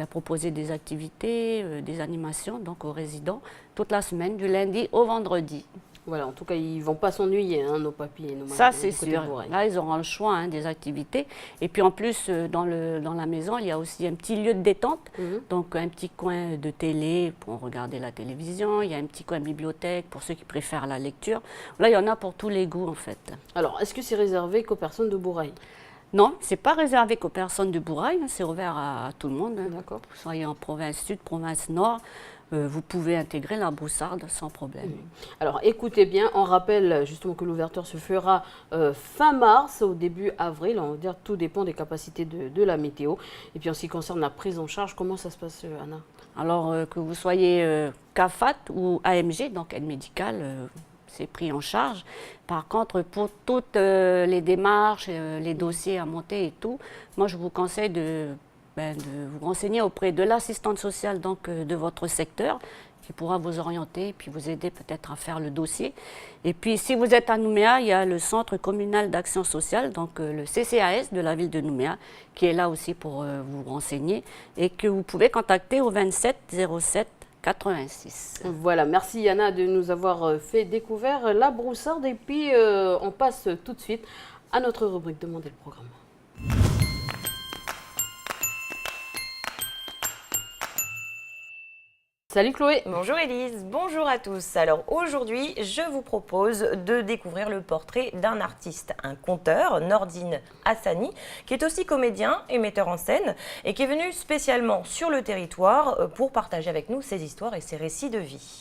proposer des activités, des animations donc aux résidents toute la semaine, du lundi au vendredi. Voilà, en tout cas, ils ne vont pas s'ennuyer, hein, nos papis et nos mamans. Ça, c'est sûr. Là, ils auront le choix hein, des activités. Et puis, en plus, dans la maison, il y a aussi un petit lieu de détente. Donc, un petit coin de télé pour regarder la télévision. Il y a un petit coin bibliothèque pour ceux qui préfèrent la lecture. Là, il y en a pour tous les goûts, en fait. Alors, est-ce que c'est réservé qu'aux personnes de Bourail? Non, ce n'est pas réservé qu'aux personnes de Bourail. Hein, c'est ouvert à tout le monde. Hein. D'accord. Que vous soyez en province sud, province nord. Vous pouvez intégrer la broussarde sans problème. Alors écoutez bien, on rappelle justement que l'ouverture se fera fin mars au début avril. On va dire tout dépend des capacités de la météo. Et puis en ce qui concerne la prise en charge, comment ça se passe Anna? Alors que vous soyez CAFAT ou AMG, donc aide médicale, c'est pris en charge. Par contre, pour toutes les démarches, les dossiers à monter et tout, moi je vous conseille de vous renseigner auprès de l'assistante sociale donc, de votre secteur qui pourra vous orienter et puis vous aider peut-être à faire le dossier. Et puis si vous êtes à Nouméa, il y a le Centre communal d'action sociale, donc le CCAS de la ville de Nouméa, qui est là aussi pour vous renseigner et que vous pouvez contacter au 27 07 86. Voilà, merci Yana de nous avoir fait découvrir la broussarde et puis on passe tout de suite à notre rubrique Demandez le programme. Salut Chloé. Bonjour Élise, bonjour à tous. Alors aujourd'hui, je vous propose de découvrir le portrait d'un artiste, un conteur, Nordine Hassani, qui est aussi comédien et metteur en scène et qui est venu spécialement sur le territoire pour partager avec nous ses histoires et ses récits de vie.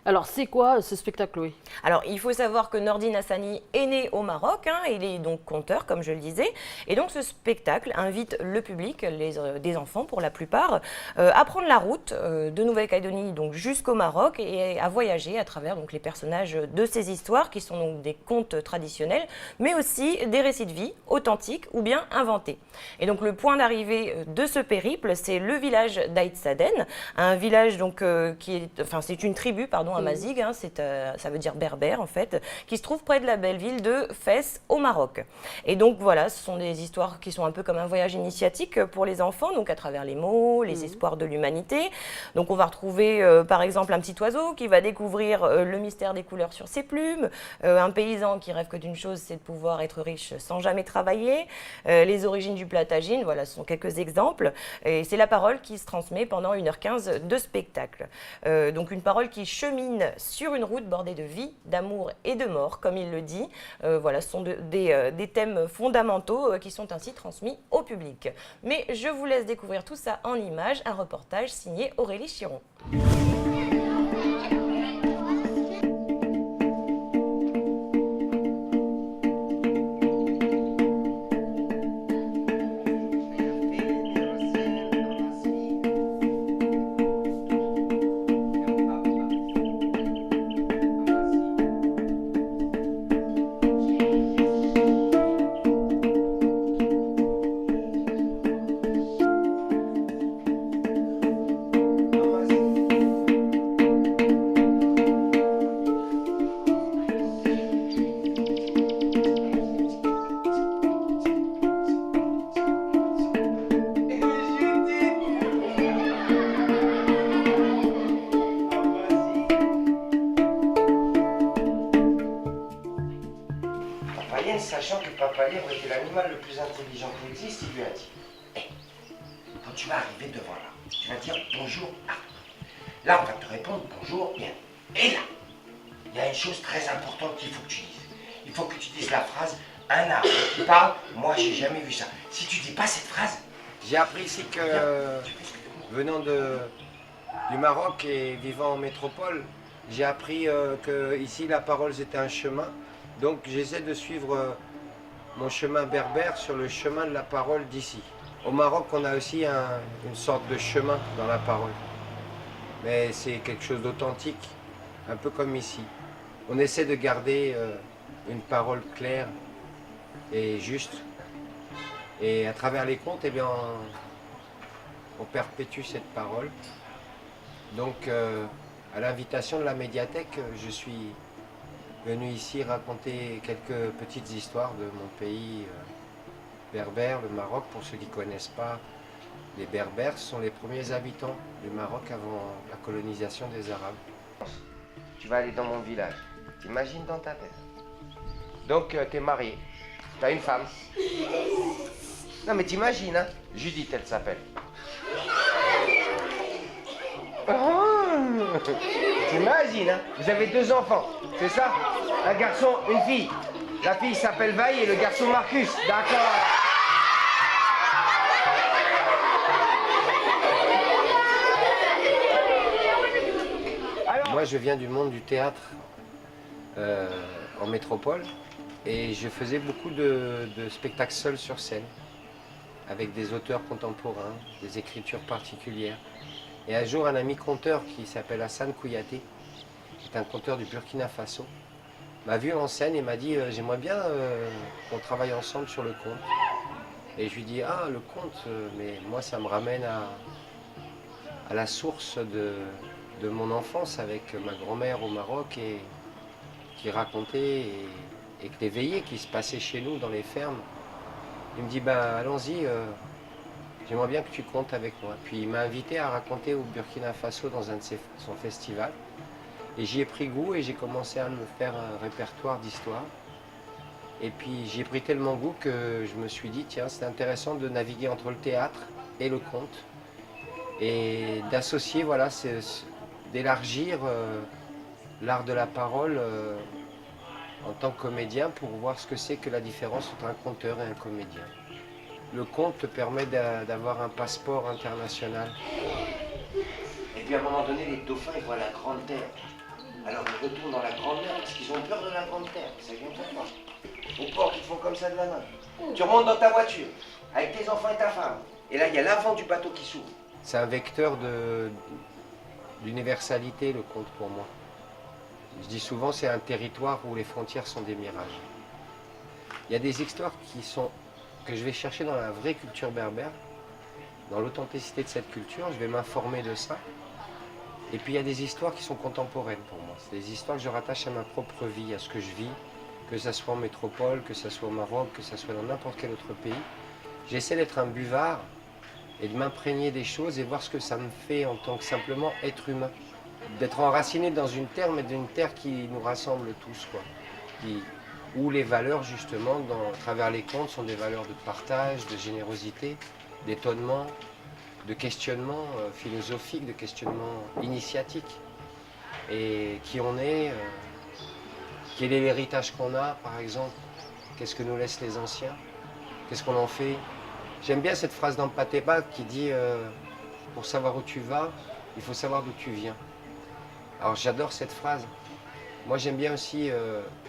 Alors, c'est quoi ce spectacle, Chloé? Alors, il faut savoir que Nordine Hassani est né au Maroc, hein, il est donc conteur, comme je le disais. Et donc, ce spectacle invite le public, des enfants pour la plupart, à prendre la route de Nouvelle-Calédonie donc jusqu'au Maroc et à voyager à travers donc, les personnages de ces histoires, qui sont donc des contes traditionnels, mais aussi des récits de vie authentiques ou bien inventés. Et donc, le point d'arrivée de ce périple, c'est le village d'Aït Saden, un village donc, c'est une tribu, pardon, Amazigh, hein, ça veut dire berbère en fait, qui se trouve près de la belle ville de Fès au Maroc. Et donc voilà, ce sont des histoires qui sont un peu comme un voyage initiatique pour les enfants, donc à travers les mots, les espoirs de l'humanité. Donc on va retrouver par exemple un petit oiseau qui va découvrir le mystère des couleurs sur ses plumes, un paysan qui rêve que d'une chose, c'est de pouvoir être riche sans jamais travailler, les origines du plat tagine, voilà, ce sont quelques exemples. Et c'est la parole qui se transmet pendant 1h15 de spectacle. Donc une parole qui chemine sur une route bordée de vie, d'amour et de mort, comme il le dit. Voilà, ce sont des thèmes fondamentaux qui sont ainsi transmis au public. Mais je vous laisse découvrir tout ça en images, un reportage signé Aurélie Chiron. Sachant que Papa Lièvre était l'animal le plus intelligent qui existe, il lui a dit quand tu vas arriver devant là, tu vas dire bonjour arbre. Là, on va te répondre bonjour bien. Et là, il y a une chose très importante qu'il faut que tu dises. Il faut que tu dises la phrase un arbre qui parle, moi j'ai jamais vu ça. Si tu dis pas cette phrase, j'ai appris ici que venant de du Maroc et vivant en métropole, j'ai appris que ici la parole c'était un chemin. Donc j'essaie de suivre mon chemin berbère sur le chemin de la parole d'ici. Au Maroc, on a aussi une sorte de chemin dans la parole. Mais c'est quelque chose d'authentique, un peu comme ici. On essaie de garder une parole claire et juste. Et à travers les contes, eh bien, on perpétue cette parole. Donc, à l'invitation de la médiathèque, je suis venu ici raconter quelques petites histoires de mon pays berbère, le Maroc. Pour ceux qui ne connaissent pas, les Berbères sont les premiers habitants du Maroc avant la colonisation des Arabes. Tu vas aller dans mon village, t'imagines dans ta tête. Donc, t'es marié, t'as une femme. Non mais t'imagines, hein, Judith elle s'appelle. Oh, t'imagines, hein, vous avez 2 enfants, c'est ça? Un garçon, une fille. La fille s'appelle Vaille et le garçon Marcus, d'accord. Moi je viens du monde du théâtre en métropole et je faisais beaucoup de spectacles seuls sur scène avec des auteurs contemporains, des écritures particulières. Et un jour un ami conteur qui s'appelle Hassan Kouyaté, qui est un conteur du Burkina Faso, m'a vu en scène et m'a dit j'aimerais bien qu'on travaille ensemble sur le conte. Et je lui dis ah le conte, mais moi ça me ramène à la source de mon enfance avec ma grand-mère au Maroc et qui racontait et que les veillées qui se passaient chez nous dans les fermes. Il me dit ben allons-y, j'aimerais bien que tu comptes avec moi. Puis il m'a invité à raconter au Burkina Faso dans un de son festival. Et j'y ai pris goût et j'ai commencé à me faire un répertoire d'histoires. Et puis j'y ai pris tellement goût que je me suis dit tiens c'est intéressant de naviguer entre le théâtre et le conte et d'associer voilà d'élargir l'art de la parole en tant que comédien pour voir ce que c'est que la différence entre un conteur et un comédien. Le conte te permet d'avoir un passeport international. Et puis à un moment donné, les dauphins ils voient la grande terre. Alors ils retournent dans la grande mer parce qu'ils ont peur de la grande terre. Ça vient de toi. Au port, ils te font comme ça de la main. Tu remontes dans ta voiture avec tes enfants et ta femme. Et là, il y a l'avant du bateau qui s'ouvre. C'est un vecteur d'universalité, le conte, pour moi. Je dis souvent, c'est un territoire où les frontières sont des mirages. Il y a des histoires que je vais chercher dans la vraie culture berbère, dans l'authenticité de cette culture, je vais m'informer de ça. Et puis il y a des histoires qui sont contemporaines pour moi. C'est des histoires que je rattache à ma propre vie, à ce que je vis, que ce soit en métropole, que ce soit au Maroc, que ce soit dans n'importe quel autre pays. J'essaie d'être un buvard et de m'imprégner des choses et voir ce que ça me fait en tant que simplement être humain. D'être enraciné dans une terre, mais d'une terre qui nous rassemble tous, quoi. Où les valeurs, justement, à travers les contes, sont des valeurs de partage, de générosité, d'étonnement, de questionnement philosophique, de questionnement initiatique. Et qui on est, quel est l'héritage qu'on a, par exemple, qu'est-ce que nous laissent les anciens, qu'est-ce qu'on en fait. J'aime bien cette phrase d'Ampateba qui dit pour savoir où tu vas, il faut savoir d'où tu viens. Alors j'adore cette phrase. Moi j'aime bien aussi,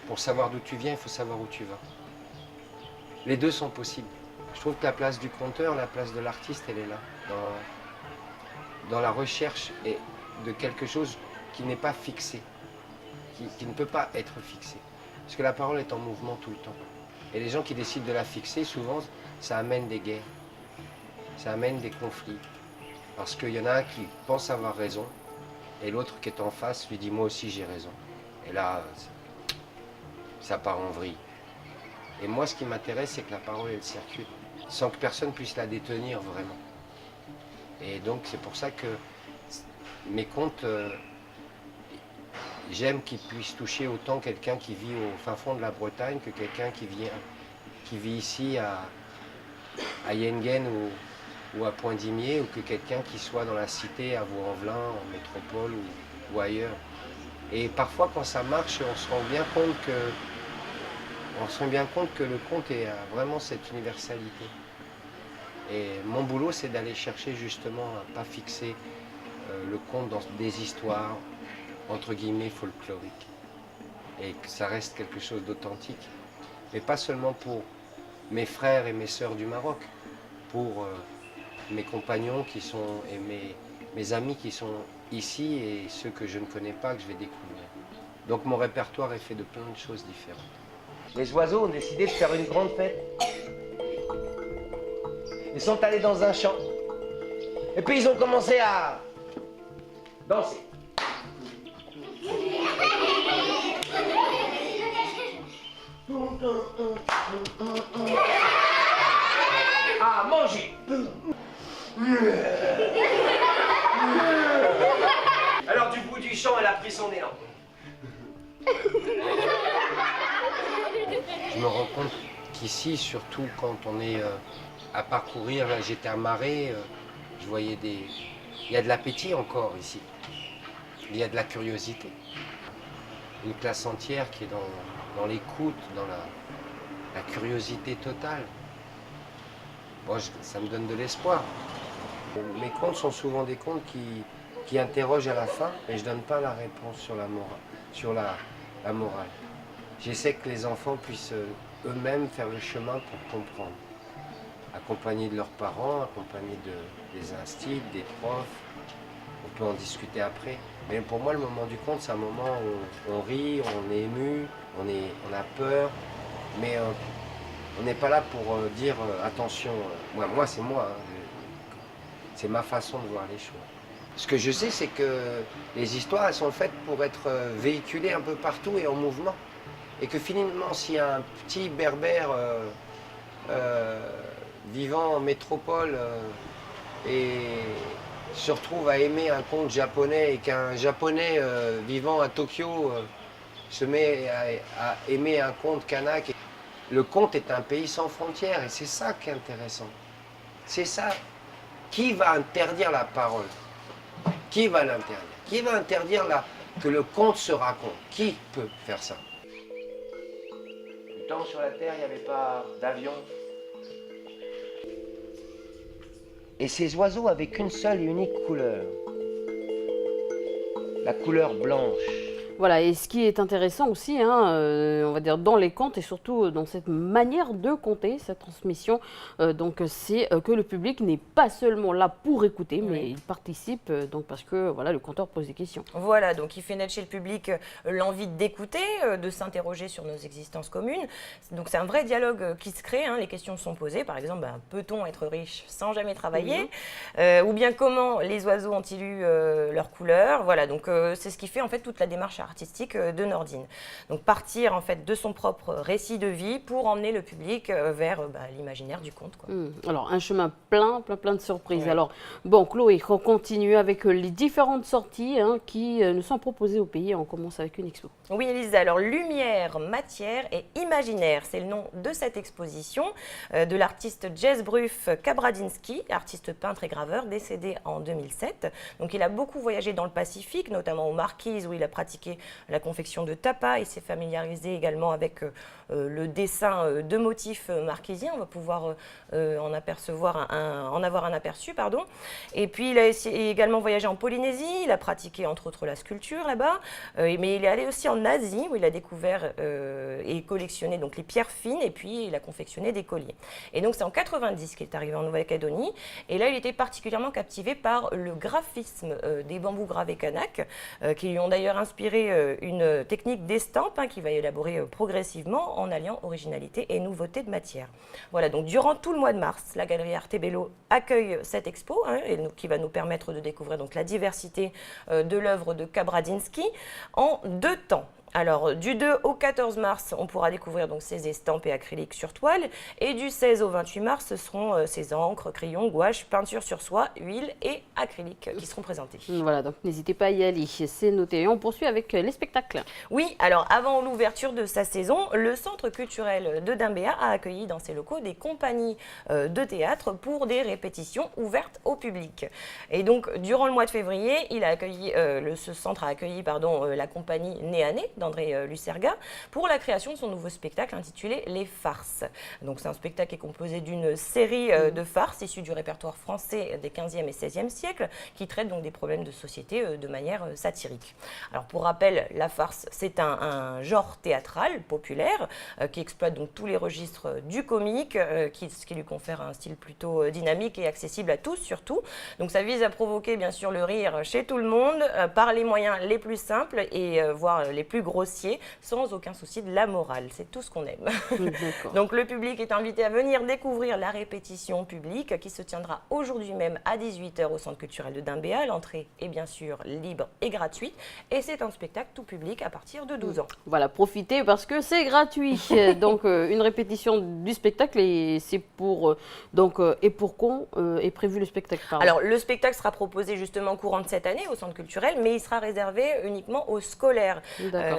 pour savoir d'où tu viens, il faut savoir où tu vas. Les deux sont possibles. Je trouve que la place du conteur, la place de l'artiste, elle est là. Dans la recherche de quelque chose qui n'est pas fixé, qui ne peut pas être fixé. Parce que la parole est en mouvement tout le temps. Et les gens qui décident de la fixer, souvent, ça amène des guerres. Ça amène des conflits. Parce qu'il y en a un qui pense avoir raison, et l'autre qui est en face lui dit « moi aussi j'ai raison ». Et là, ça part en vrille. Et moi, ce qui m'intéresse, c'est que la parole, elle circule, sans que personne puisse la détenir vraiment. Et donc, c'est pour ça que mes contes, j'aime qu'ils puissent toucher autant quelqu'un qui vit au fin fond de la Bretagne que quelqu'un qui vit ici à Yengen ou à Poindimier, ou que quelqu'un qui soit dans la cité à Vaux-en-Velin, en métropole ou ailleurs. Et parfois, quand ça marche, on se rend bien compte que le conte a vraiment cette universalité. Et mon boulot, c'est d'aller chercher justement à ne pas fixer le conte dans des histoires, entre guillemets, folkloriques. Et que ça reste quelque chose d'authentique. Mais pas seulement pour mes frères et mes sœurs du Maroc, pour mes compagnons qui sont, et mes amis qui sont ici et ceux que je ne connais pas, que je vais découvrir. Donc mon répertoire est fait de plein de choses différentes. Les oiseaux ont décidé de faire une grande fête. Ils sont allés dans un champ. Et puis ils ont commencé à danser. À manger. Alors du bout du champ, elle a pris son élan. Je me rends compte qu'ici, surtout quand on est à parcourir, là j'étais à Marais, je voyais des... Il y a de l'appétit encore ici. Il y a de la curiosité. Une classe entière qui est dans l'écoute, dans la curiosité totale. Bon, ça me donne de l'espoir. Mes contes sont souvent des contes qui interrogent à la fin, mais je ne donne pas la réponse sur la morale. J'essaie que les enfants puissent eux-mêmes faire le chemin pour comprendre. Accompagnés de leurs parents, accompagnés des instits, des profs. On peut en discuter après. Mais pour moi, le moment du conte, c'est un moment où on rit, on est ému, on a peur. Mais on n'est pas là pour dire attention. Moi c'est moi. C'est ma façon de voir les choses. Ce que je sais, c'est que les histoires, elles sont faites pour être véhiculées un peu partout et en mouvement. Et que finalement, si un petit berbère vivant en métropole et se retrouve à aimer un conte japonais et qu'un japonais vivant à Tokyo se met à aimer un conte kanak, le conte est un pays sans frontières et c'est ça qui est intéressant. C'est ça. Qui va interdire la parole? Qui va l'interdire? Qui va interdire que le conte se raconte? Qui peut faire ça? Du temps sur la Terre, il n'y avait pas d'avion. Et ces oiseaux avaient qu'une seule et unique couleur. La couleur blanche. Voilà, et ce qui est intéressant aussi, on va dire dans les contes et surtout dans cette manière de conter, cette transmission, donc c'est que le public n'est pas seulement là pour écouter, mais il participe donc parce que voilà, le conteur pose des questions. Voilà, donc il fait naître chez le public l'envie d'écouter, de s'interroger sur nos existences communes. Donc c'est un vrai dialogue qui se crée, les questions sont posées, par exemple, peut-on être riche sans jamais travailler, ou bien comment les oiseaux ont-ils eu leur couleur, voilà, donc c'est ce qui fait en fait toute la démarche artistique de Nordine. Donc partir en fait de son propre récit de vie pour emmener le public vers l'imaginaire du conte, quoi. Alors un chemin plein de surprises. Alors bon, Chloé, on continue avec les différentes sorties qui nous sont proposées au pays. On commence avec une expo. Oui, Elisa, alors Lumière, Matière et Imaginaire, c'est le nom de cette exposition de l'artiste Jess Bruff Kabradinski, artiste peintre et graveur décédé en 2007. Donc il a beaucoup voyagé dans le Pacifique, notamment aux Marquises où il a pratiqué la confection de tapas. Il s'est familiarisé également avec le dessin de motifs marquisiens. On va pouvoir en avoir un aperçu, pardon. Et puis il a également voyagé en Polynésie. Il a pratiqué entre autres la sculpture là-bas, mais il est allé aussi en Asie où il a découvert et collectionné donc les pierres fines et puis il a confectionné des colliers. Et donc c'est en 90 qu'il est arrivé en Nouvelle-Calédonie. Et là il était particulièrement captivé par le graphisme des bambous gravés kanak qui lui ont d'ailleurs inspiré une technique d'estampe qu'il va élaborer progressivement en alliant originalité et nouveauté de matière. Voilà, donc durant tout le mois de mars, la galerie Artebello accueille cette expo qui va nous permettre de découvrir donc la diversité de l'œuvre de Kabradinski en 2 temps. Alors, du 2 au 14 mars, on pourra découvrir donc ces estampes et acryliques sur toile. Et du 16 au 28 mars, ce seront ces encres, crayons, gouaches, peintures sur soie, huile et acrylique qui seront présentés. Voilà, donc n'hésitez pas à y aller, c'est noté. On poursuit avec les spectacles. Oui, alors avant l'ouverture de sa saison, le Centre culturel de Dimbéa a accueilli dans ses locaux des compagnies de théâtre pour des répétitions ouvertes au public. Et donc, durant le mois de février, ce centre a accueilli la compagnie Nez à Nez d'André Lucerga pour la création de son nouveau spectacle intitulé Les Farces. Donc c'est un spectacle qui est composé d'une série de farces issues du répertoire français des 15e et 16e siècles qui traitent donc des problèmes de société de manière satirique. Alors pour rappel, la farce, c'est un genre théâtral populaire qui exploite donc tous les registres du comique, ce qui lui confère un style plutôt dynamique et accessible à tous surtout. Donc ça vise à provoquer bien sûr le rire chez tout le monde par les moyens les plus simples et voire les plus grossiers sans aucun souci de la morale. C'est tout ce qu'on aime. Donc le public est invité à venir découvrir la répétition publique qui se tiendra aujourd'hui même à 18h au Centre culturel de Dimbéa. L'entrée est bien sûr libre et gratuite et c'est un spectacle tout public à partir de 12 ans. Voilà, profitez parce que c'est gratuit. Donc une répétition du spectacle et c'est pour et pour quand est prévu le spectacle? Alors le spectacle sera proposé justement courant de cette année au Centre culturel, mais il sera réservé uniquement aux scolaires.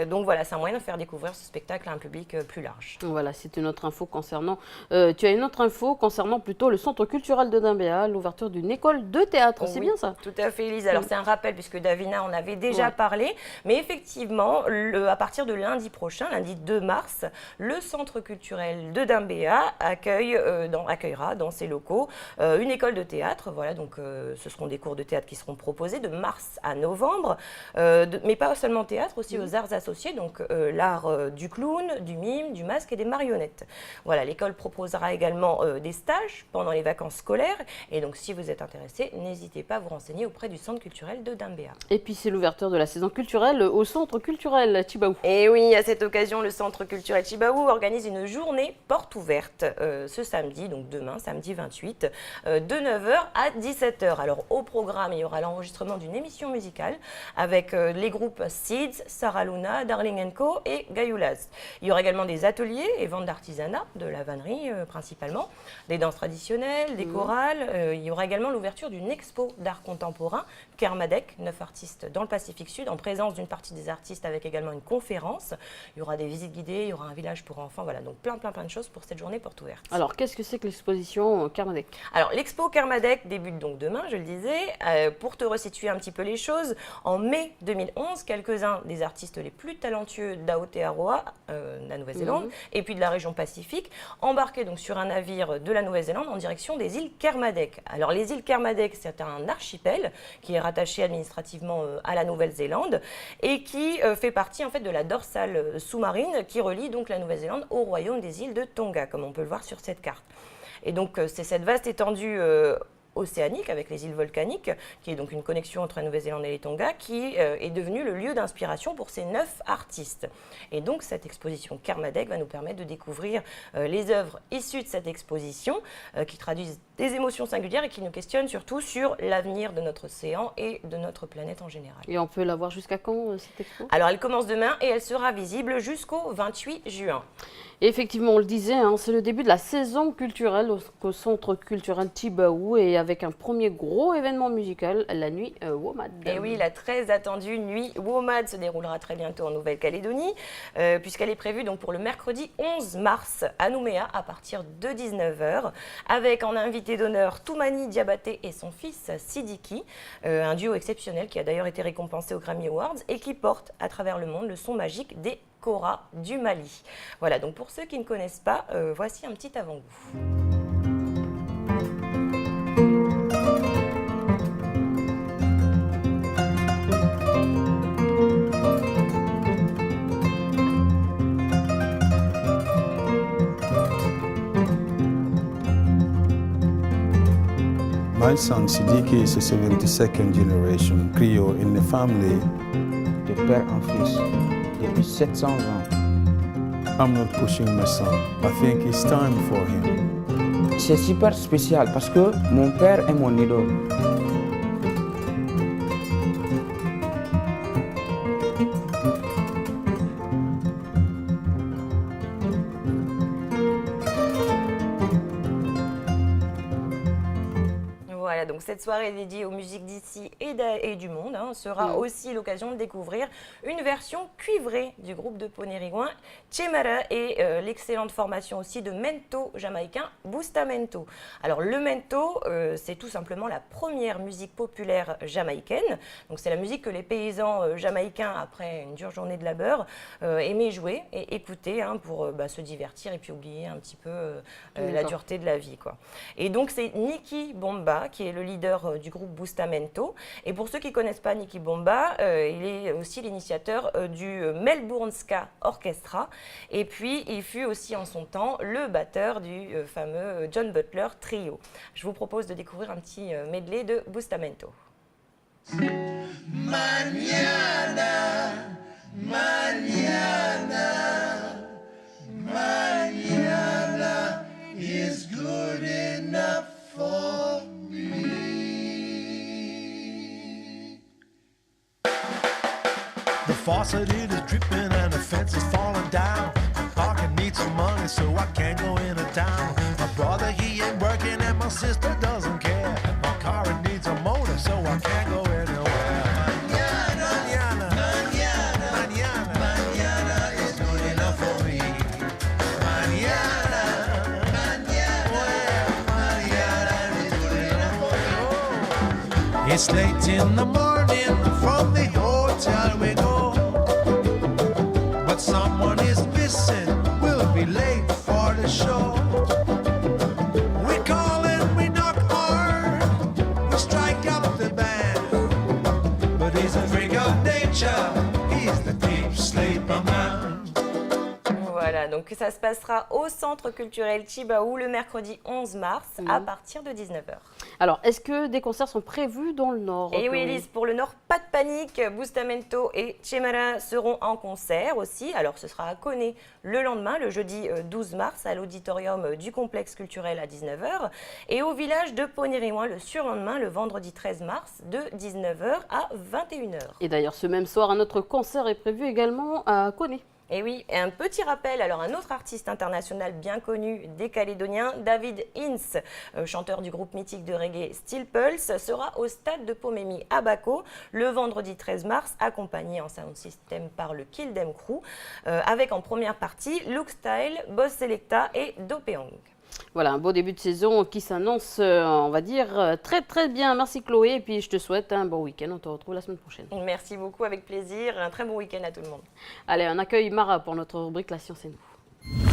Donc voilà, c'est un moyen de faire découvrir ce spectacle à un public plus large. Voilà, c'est une autre info concernant. Tu as une autre info concernant plutôt le Centre culturel de Dimbéa, l'ouverture d'une école de théâtre. C'est bien ça? Tout à fait, Elise. Alors c'est un rappel puisque Davina en avait déjà parlé, mais effectivement, à partir de lundi prochain, lundi 2 mars, le Centre culturel de Dimbéa accueillera dans ses locaux une école de théâtre. Voilà, donc ce seront des cours de théâtre qui seront proposés de mars à novembre, mais pas seulement théâtre, aussi aux arts associés, donc l'art du clown, du mime, du masque et des marionnettes. Voilà, l'école proposera également des stages pendant les vacances scolaires et donc si vous êtes intéressé, n'hésitez pas à vous renseigner auprès du Centre culturel de Dimbéa. Et puis c'est l'ouverture de la saison culturelle au Centre culturel Chibaou. Et oui, à cette occasion, le Centre culturel Chibaou organise une journée porte ouverte ce samedi, donc demain, samedi 28, de 9h à 17h. Alors au programme, il y aura l'enregistrement d'une émission musicale avec les groupes Seeds, Sarah Luna, Darling & Co et Gayoulaz. Il y aura également des ateliers et ventes d'artisanat, de la vannerie principalement, des danses traditionnelles, des chorales. Il y aura également l'ouverture d'une expo d'art contemporain, Kermadec, 9 artistes dans le Pacifique Sud, en présence d'une partie des artistes avec également une conférence. Il y aura des visites guidées, il y aura un village pour enfants, voilà, donc plein de choses pour cette journée porte ouverte. Alors qu'est-ce que c'est que l'exposition Kermadec? Alors l'expo Kermadec débute donc demain, je le disais. Pour te resituer un petit peu les choses, en mai 2011, quelques-uns des artistes les plus talentueux d'Aotearoa, de la Nouvelle-Zélande, et puis de la région Pacifique, embarquaient donc sur un navire de la Nouvelle-Zélande en direction des îles Kermadec. Alors les îles Kermadec, c'est un archipel qui est rattaché administrativement à la Nouvelle-Zélande et qui fait partie en fait de la dorsale sous-marine qui relie donc la Nouvelle-Zélande au royaume des îles de Tonga, comme on peut le voir sur cette carte. Et donc c'est cette vaste étendue océanique avec les îles volcaniques, qui est donc une connexion entre la Nouvelle-Zélande et les Tonga, qui est devenue le lieu d'inspiration pour ces 9 artistes. Et donc cette exposition Kermadec va nous permettre de découvrir les œuvres issues de cette exposition, qui traduisent des émotions singulières et qui nous questionnent surtout sur l'avenir de notre océan et de notre planète en général. Et on peut la voir jusqu'à quand cette expo? Alors elle commence demain et elle sera visible jusqu'au 28 juin. Et effectivement, on le disait, c'est le début de la saison culturelle au Centre culturel Chibaou et avec un premier gros événement musical, la nuit WOMAD. Et oui, la très attendue nuit WOMAD se déroulera très bientôt en Nouvelle-Calédonie, puisqu'elle est prévue donc pour le mercredi 11 mars à Nouméa à partir de 19h, avec en invité d'honneur Toumani Diabaté et son fils Sidiki, un duo exceptionnel qui a d'ailleurs été récompensé aux Grammy Awards et qui porte à travers le monde le son magique des Kora du Mali. Voilà, donc pour ceux qui ne connaissent pas, voici un petit avant-goût. My son Sidiki is a 72nd generation Creole in the family. De père en fils, depuis 700 ans. I'm not pushing my son. I think it's time for him. C'est super spécial parce que mon père est mon idole. donc cette soirée dédiée aux musiques d'ici et du monde sera aussi l'occasion de découvrir une version cuivrée du groupe de Ponerigoin, Chemara, et l'excellente formation aussi de mento jamaïcain Bustamento. Alors le mento, c'est tout simplement la première musique populaire jamaïcaine. Donc c'est la musique que les paysans jamaïcains, après une dure journée de labeur, aimaient jouer et écouter pour se divertir et puis oublier un petit peu la dureté de la vie, quoi. Et donc c'est Nicky Bomba qui est le leader du groupe Bustamento. Et pour ceux qui ne connaissent pas Nicky Bomba, il est aussi l'initiateur du Melbourne Ska Orchestra. Et puis il fut aussi en son temps le batteur du fameux John Butler Trio. Je vous propose de découvrir un petit medley de Bustamento. Mañana, mañana, mañana is good enough for me. The faucet it is dripping and the fence is falling down. My pocket needs some money so I can't go into town. My brother he ain't working and my sister doesn't care. My car it needs a motor so I can't go anywhere. Mañana, mañana, mañana, mañana, mañana is good enough for me. Mañana, mañana, well, mañana is good enough for me. It's late in the morning, from the hotel we go. But someone is missing, we'll be late for the show. We call and we knock hard, we strike up the band. But he's a freak of nature, he's the deep sleeper man. Voilà, donc ça se passera au Centre culturel Chibaou le mercredi 11 mars à partir de 19h. Alors, est-ce que des concerts sont prévus dans le Nord? Et oui, Elise, pour le Nord, pas de panique. Bustamento et Chemara seront en concert aussi. Alors, ce sera à Koné le lendemain, le jeudi 12 mars, à l'auditorium du complexe culturel à 19h. Et au village de Ponerigoin le surlendemain, le vendredi 13 mars, de 19h à 21h. Et d'ailleurs, ce même soir, un autre concert est prévu également à Koné. Et oui, et un petit rappel, alors un autre artiste international bien connu des Calédoniens, David Ince, chanteur du groupe mythique de reggae Steel Pulse, sera au stade de Pomemi à Bako le vendredi 13 mars, accompagné en sound system par le Kill Them Crew, avec en première partie Luke Style, Boss Selecta et Dopeong. Voilà, un beau début de saison qui s'annonce, on va dire, très très bien. Merci Chloé, et puis je te souhaite un bon week-end. On te retrouve la semaine prochaine. Merci beaucoup, avec plaisir. Un très bon week-end à tout le monde. Allez, on accueille Mara pour notre rubrique La science et nous.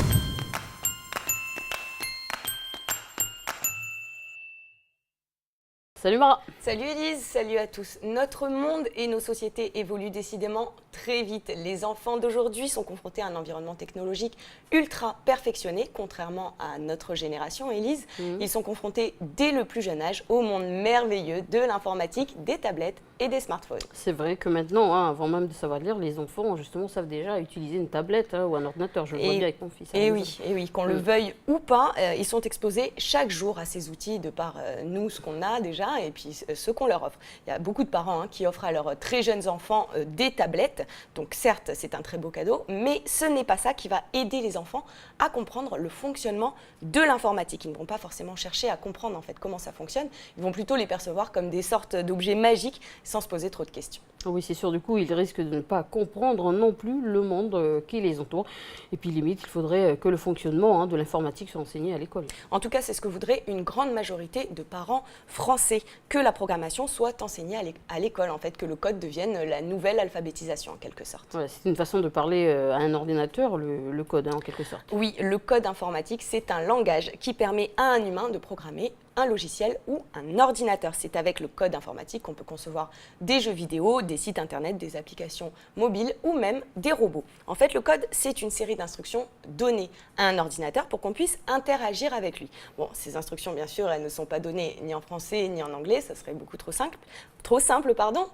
Salut Mara. Salut Elise, salut à tous. Notre monde et nos sociétés évoluent décidément très vite. Les enfants d'aujourd'hui sont confrontés à un environnement technologique ultra perfectionné, contrairement à notre génération, Elise. Ils sont confrontés dès le plus jeune âge au monde merveilleux de l'informatique, des tablettes et des smartphones. C'est vrai que maintenant, avant même de savoir lire, les enfants justement savent déjà utiliser une tablette ou un ordinateur. Je le vois bien avec mon fils. Et oui, qu'on le veuille ou pas, ils sont exposés chaque jour à ces outils de par nous, ce qu'on a déjà, et puis ce qu'on leur offre. Il y a beaucoup de parents qui offrent à leurs très jeunes enfants des tablettes. Donc certes, c'est un très beau cadeau, mais ce n'est pas ça qui va aider les enfants à comprendre le fonctionnement de l'informatique. Ils ne vont pas forcément chercher à comprendre en fait comment ça fonctionne. Ils vont plutôt les percevoir comme des sortes d'objets magiques sans se poser trop de questions. Oui, c'est sûr, du coup, ils risquent de ne pas comprendre non plus le monde qui les entoure. Et puis, limite, il faudrait que le fonctionnement de l'informatique soit enseigné à l'école. En tout cas, c'est ce que voudrait une grande majorité de parents français, que la programmation soit enseignée à l'école, en fait, que le code devienne la nouvelle alphabétisation, en quelque sorte. Ouais, c'est une façon de parler à un ordinateur, le code, en quelque sorte. Oui, le code informatique, c'est un langage qui permet à un humain de programmer un logiciel ou un ordinateur. C'est avec le code informatique qu'on peut concevoir des jeux vidéo, des sites internet, des applications mobiles ou même des robots. En fait, le code, c'est une série d'instructions données à un ordinateur pour qu'on puisse interagir avec lui. Bon, ces instructions, bien sûr, elles ne sont pas données ni en français ni en anglais, ça serait beaucoup trop simple,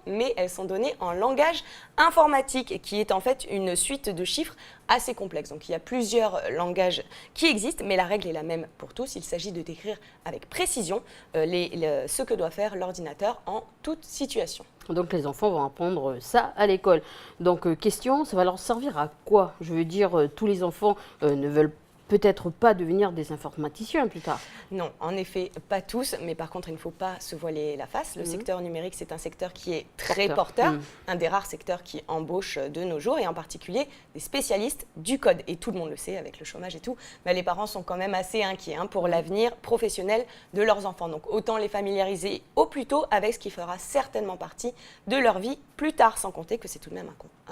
mais elles sont données en langage informatique, qui est en fait une suite de chiffres assez complexe. Donc il y a plusieurs langages qui existent, mais la règle est la même pour tous. Il s'agit de décrire avec précision ce que doit faire l'ordinateur en toute situation. Donc les enfants vont apprendre ça à l'école. Donc question, ça va leur servir à quoi? Je veux dire, tous les enfants ne veulent peut-être pas devenir des informaticiens plus tard. Non, en effet, pas tous, mais par contre, il ne faut pas se voiler la face. Le secteur numérique, c'est un secteur qui est très porteur, un des rares secteurs qui embauche de nos jours, et en particulier des spécialistes du code. Et tout le monde le sait, avec le chômage et tout, mais les parents sont quand même assez inquiets pour l'avenir professionnel de leurs enfants. Donc autant les familiariser au plus tôt avec ce qui fera certainement partie de leur vie plus tard, sans compter que c'est tout de même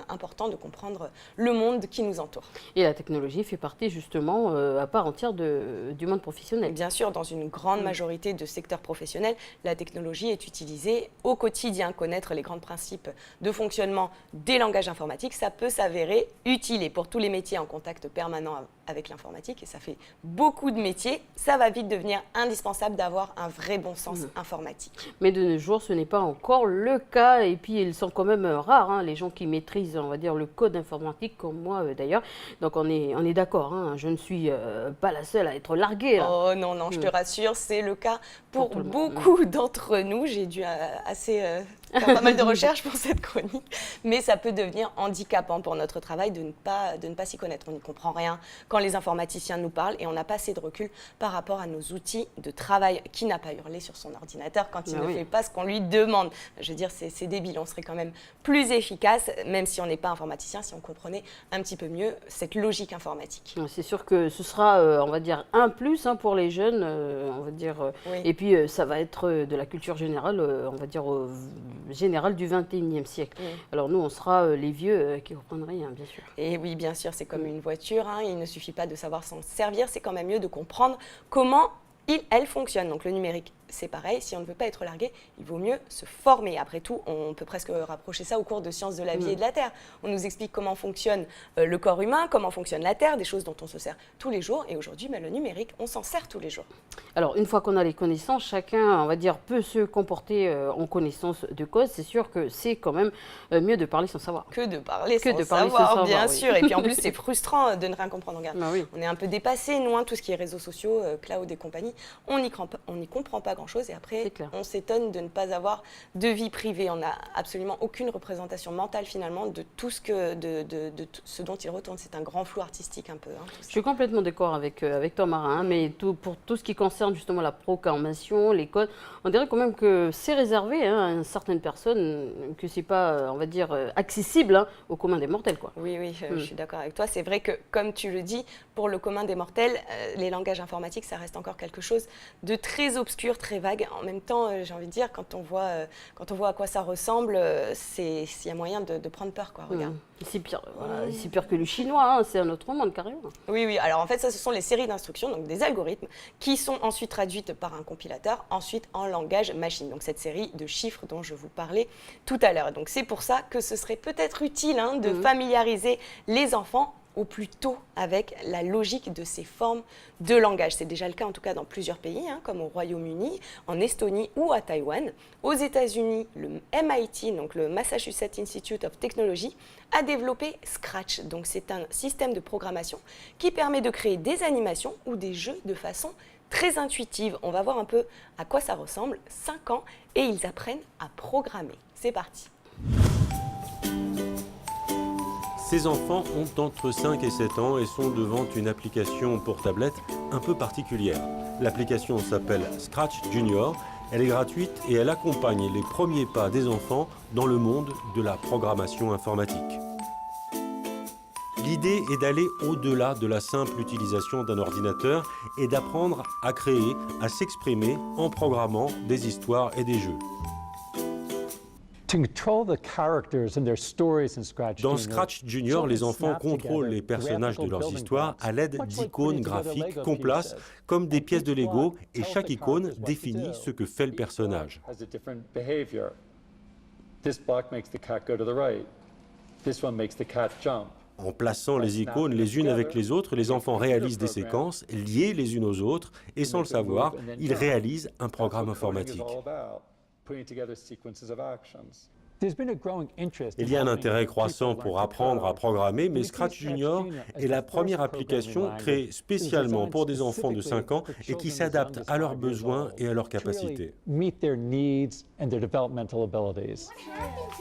important de comprendre le monde qui nous entoure. Et la technologie fait partie justement à part entière du monde professionnel. Bien sûr, dans une grande majorité de secteurs professionnels, la technologie est utilisée au quotidien. Connaître les grands principes de fonctionnement des langages informatiques, ça peut s'avérer utile. Et pour tous les métiers en contact permanent avec l'informatique, et ça fait beaucoup de métiers, ça va vite devenir indispensable d'avoir un vrai bon sens informatique. Mais de nos jours, ce n'est pas encore le cas, et puis ils sont quand même rares, les gens qui maîtrisent, on va dire, le code informatique, comme moi d'ailleurs. Donc on est d'accord, je ne suis pas la seule à être larguée. Là. Oh non, non, je te rassure, c'est le cas pour beaucoup d'entre nous. J'ai dû faire pas mal de recherches pour cette chronique, mais ça peut devenir handicapant pour notre travail de ne pas s'y connaître. On n'y comprend rien quand les informaticiens nous parlent et on n'a pas assez de recul par rapport à nos outils de travail. Qui n'a pas hurlé sur son ordinateur quand il ne fait pas ce qu'on lui demande? Je veux dire, c'est débile. On serait quand même plus efficace, même si on n'est pas informaticien, si on comprenait un petit peu mieux cette logique informatique. C'est sûr que ce sera, on va dire, un plus pour les jeunes, on va dire, et puis ça va être de la culture générale, on va dire, générale du 21e siècle. Alors nous, on sera les vieux qui ne comprennent rien, bien sûr. Et oui, bien sûr, c'est comme une voiture, il ne suffit pas de savoir s'en servir, c'est quand même mieux de comprendre comment elle fonctionne. Donc le numérique, c'est pareil, si on ne veut pas être largué, il vaut mieux se former. Après tout, on peut presque rapprocher ça au cours de sciences de la vie et de la Terre. On nous explique comment fonctionne le corps humain, comment fonctionne la Terre, des choses dont on se sert tous les jours. Et aujourd'hui, le numérique, on s'en sert tous les jours. Alors, une fois qu'on a les connaissances, chacun, on va dire, peut se comporter en connaissance de cause. C'est sûr que c'est quand même mieux de parler sans savoir. Que de parler sans savoir, bien sûr. Et puis en plus, c'est frustrant de ne rien comprendre. Regarde, on est un peu dépassé, nous, tout ce qui est réseaux sociaux, cloud et compagnie. On n'y comprend pas grand-chose et après, on s'étonne de ne pas avoir de vie privée. On n'a absolument aucune représentation mentale finalement de tout ce dont il retourne. C'est un grand flou artistique un peu. Je suis complètement d'accord avec toi, Marin, mais pour tout ce qui concerne justement la programmation, les codes, on dirait quand même que c'est réservé à certaines personnes, que c'est pas, on va dire, accessible au commun des mortels, quoi. Oui, je suis d'accord avec toi. C'est vrai que, comme tu le dis, pour le commun des mortels, les langages informatiques, ça reste encore quelque chose de très obscur, très vague. En même temps, j'ai envie de dire, quand on voit à quoi ça ressemble, il y a moyen de prendre peur, quoi. Regarde. C'est pire, c'est pire que le chinois, c'est un autre monde carrément. Oui, alors en fait, ça, ce sont les séries d'instructions, donc des algorithmes, qui sont ensuite traduites par un compilateur, ensuite en langage machine. Donc cette série de chiffres dont je vous parlais tout à l'heure. Donc c'est pour ça que ce serait peut-être utile de familiariser les enfants au plus tôt avec la logique de ces formes de langage. C'est déjà le cas en tout cas dans plusieurs pays, comme au Royaume-Uni, en Estonie ou à Taïwan. Aux États-Unis, le MIT, donc le Massachusetts Institute of Technology, a développé Scratch. Donc c'est un système de programmation qui permet de créer des animations ou des jeux de façon très intuitive. On va voir un peu à quoi ça ressemble. 5 ans et ils apprennent à programmer. C'est parti. Ces enfants ont entre 5 et 7 ans et sont devant une application pour tablette un peu particulière. L'application s'appelle Scratch Junior, elle est gratuite et elle accompagne les premiers pas des enfants dans le monde de la programmation informatique. L'idée est d'aller au-delà de la simple utilisation d'un ordinateur et d'apprendre à créer, à s'exprimer en programmant des histoires et des jeux. Dans Scratch Junior, les enfants contrôlent les personnages de leurs histoires à l'aide d'icônes graphiques qu'on place comme des pièces de Lego et chaque icône définit ce que fait le personnage. En plaçant les icônes les unes avec les autres, les enfants réalisent des séquences liées les unes aux autres et sans le savoir, ils réalisent un programme informatique. Il y a un intérêt croissant pour apprendre à programmer, mais Scratch Junior est la première application créée spécialement pour des enfants de 5 ans et qui s'adapte à leurs besoins et à leurs capacités.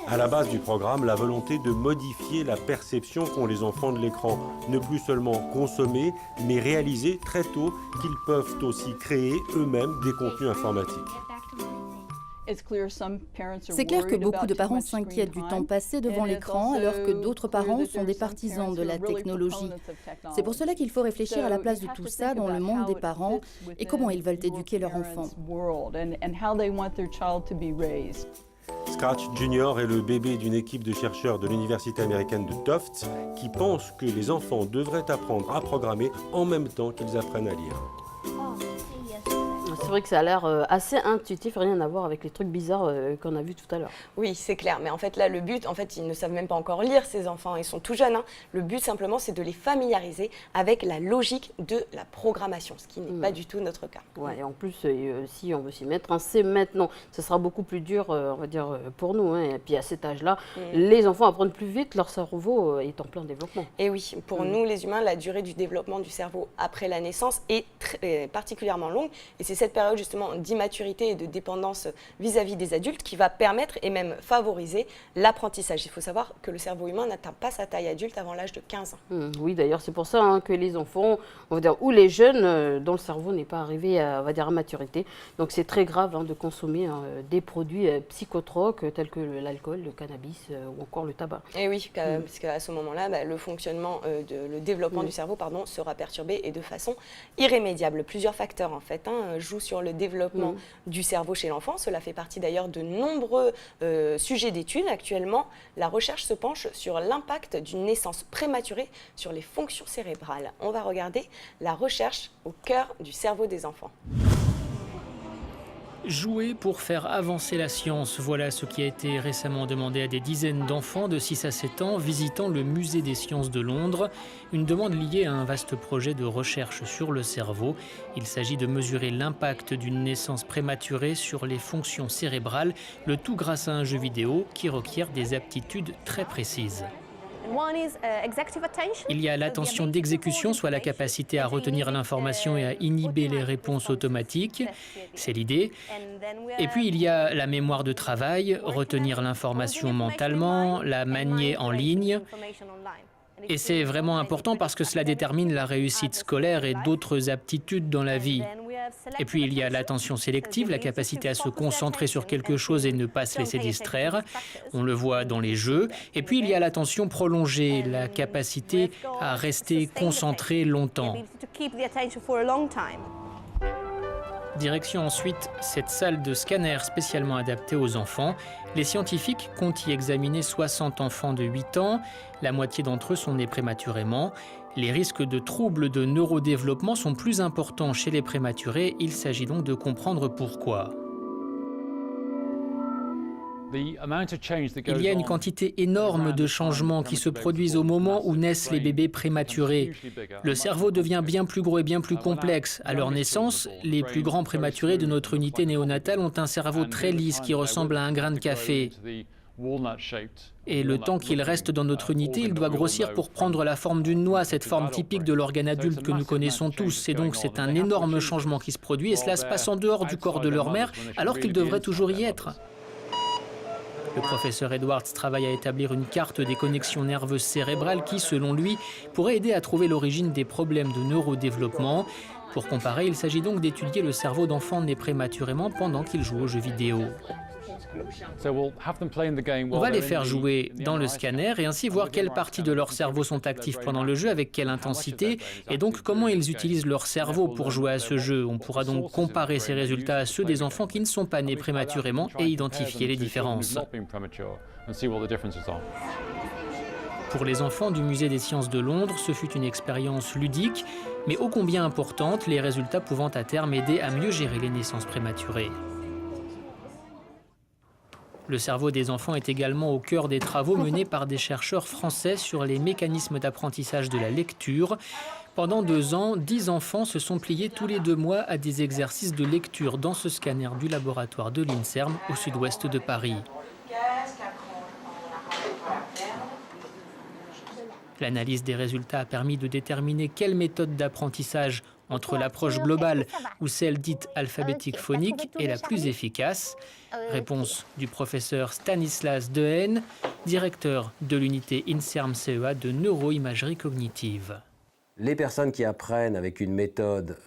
À la base du programme, la volonté de modifier la perception qu'ont les enfants de l'écran, ne plus seulement consommer, mais réaliser très tôt qu'ils peuvent aussi créer eux-mêmes des contenus informatiques. C'est clair que beaucoup de parents s'inquiètent du temps passé devant l'écran, alors que d'autres parents sont des partisans de la technologie. C'est pour cela qu'il faut réfléchir à la place de tout ça dans le monde des parents et comment ils veulent éduquer leur enfant. Scratch Junior est le bébé d'une équipe de chercheurs de l'université américaine de Tufts qui pense que les enfants devraient apprendre à programmer en même temps qu'ils apprennent à lire. C'est vrai que ça a l'air assez intuitif, rien à voir avec les trucs bizarres qu'on a vus tout à l'heure. Oui, c'est clair. Mais en fait, là, le but, ils ne savent même pas encore lire, ces enfants. Ils sont tout jeunes. Le but, simplement, c'est de les familiariser avec la logique de la programmation, ce qui n'est pas du tout notre cas. Ouais, et en plus, si on veut s'y mettre, c'est maintenant. Ce sera beaucoup plus dur, on va dire, pour nous. Et puis, à cet âge-là, les enfants apprennent plus vite, leur cerveau est en plein développement. Et oui, pour nous, les humains, la durée du développement du cerveau après la naissance est particulièrement longue. Et c'est cette période justement d'immaturité et de dépendance vis-à-vis des adultes qui va permettre et même favoriser l'apprentissage. Il faut savoir que le cerveau humain n'atteint pas sa taille adulte avant l'âge de 15 ans. Oui, d'ailleurs, c'est pour ça que les enfants, on va dire, ou les jeunes dont le cerveau n'est pas arrivé à, on va dire, à maturité. Donc c'est très grave de consommer des produits psychotropes tels que l'alcool, le cannabis ou encore le tabac. Et oui, parce qu'à ce moment-là, le fonctionnement, le développement du cerveau sera perturbé et de façon irrémédiable. Plusieurs facteurs en fait jouent sur le développement du cerveau chez l'enfant. Cela fait partie d'ailleurs de nombreux sujets d'études. Actuellement, la recherche se penche sur l'impact d'une naissance prématurée sur les fonctions cérébrales. On va regarder la recherche au cœur du cerveau des enfants. Jouer pour faire avancer la science, voilà ce qui a été récemment demandé à des dizaines d'enfants de 6 à 7 ans visitant le Musée des sciences de Londres. Une demande liée à un vaste projet de recherche sur le cerveau. Il s'agit de mesurer l'impact d'une naissance prématurée sur les fonctions cérébrales, le tout grâce à un jeu vidéo qui requiert des aptitudes très précises. Il y a l'attention d'exécution, soit la capacité à retenir l'information et à inhiber les réponses automatiques. C'est l'idée. Et puis il y a la mémoire de travail, retenir l'information mentalement, la manier en ligne. Et c'est vraiment important parce que cela détermine la réussite scolaire et d'autres aptitudes dans la vie. Et puis il y a l'attention sélective, la capacité à se concentrer sur quelque chose et ne pas se laisser distraire. On le voit dans les jeux. Et puis il y a l'attention prolongée, la capacité à rester concentré longtemps. Direction ensuite cette salle de scanner spécialement adaptée aux enfants. Les scientifiques comptent y examiner 60 enfants de 8 ans. La moitié d'entre eux sont nés prématurément. Les risques de troubles de neurodéveloppement sont plus importants chez les prématurés. Il s'agit donc de comprendre pourquoi. Il y a une quantité énorme de changements qui se produisent au moment où naissent les bébés prématurés. Le cerveau devient bien plus gros et bien plus complexe. À leur naissance, les plus grands prématurés de notre unité néonatale ont un cerveau très lisse qui ressemble à un grain de café. Et le temps qu'il reste dans notre unité, il doit grossir pour prendre la forme d'une noix, cette forme typique de l'organe adulte que nous connaissons tous. Et donc c'est un énorme changement qui se produit et cela se passe en dehors du corps de leur mère alors qu'ils devraient toujours y être. Le professeur Edwards travaille à établir une carte des connexions nerveuses cérébrales qui, selon lui, pourrait aider à trouver l'origine des problèmes de neurodéveloppement. Pour comparer, il s'agit donc d'étudier le cerveau d'enfants nés prématurément pendant qu'ils jouent aux jeux vidéo. On va les faire jouer dans le scanner et ainsi voir quelles parties de leur cerveau sont actives pendant le jeu, avec quelle intensité, et donc comment ils utilisent leur cerveau pour jouer à ce jeu. On pourra donc comparer ces résultats à ceux des enfants qui ne sont pas nés prématurément et identifier les différences. Pour les enfants du Musée des sciences de Londres, ce fut une expérience ludique, mais ô combien importante, les résultats pouvant à terme aider à mieux gérer les naissances prématurées. Le cerveau des enfants est également au cœur des travaux menés par des chercheurs français sur les mécanismes d'apprentissage de la lecture. Pendant 2 ans, 10 enfants se sont pliés tous les 2 mois à des exercices de lecture dans ce scanner du laboratoire de l'INSERM au sud-ouest de Paris. L'analyse des résultats a permis de déterminer quelle méthode d'apprentissage entre l'approche globale ou celle dite alphabétique phonique est la plus efficace. Réponse du professeur Stanislas Dehaene, directeur de l'unité INSERM CEA de neuroimagerie cognitive. Les personnes qui apprennent avec une méthode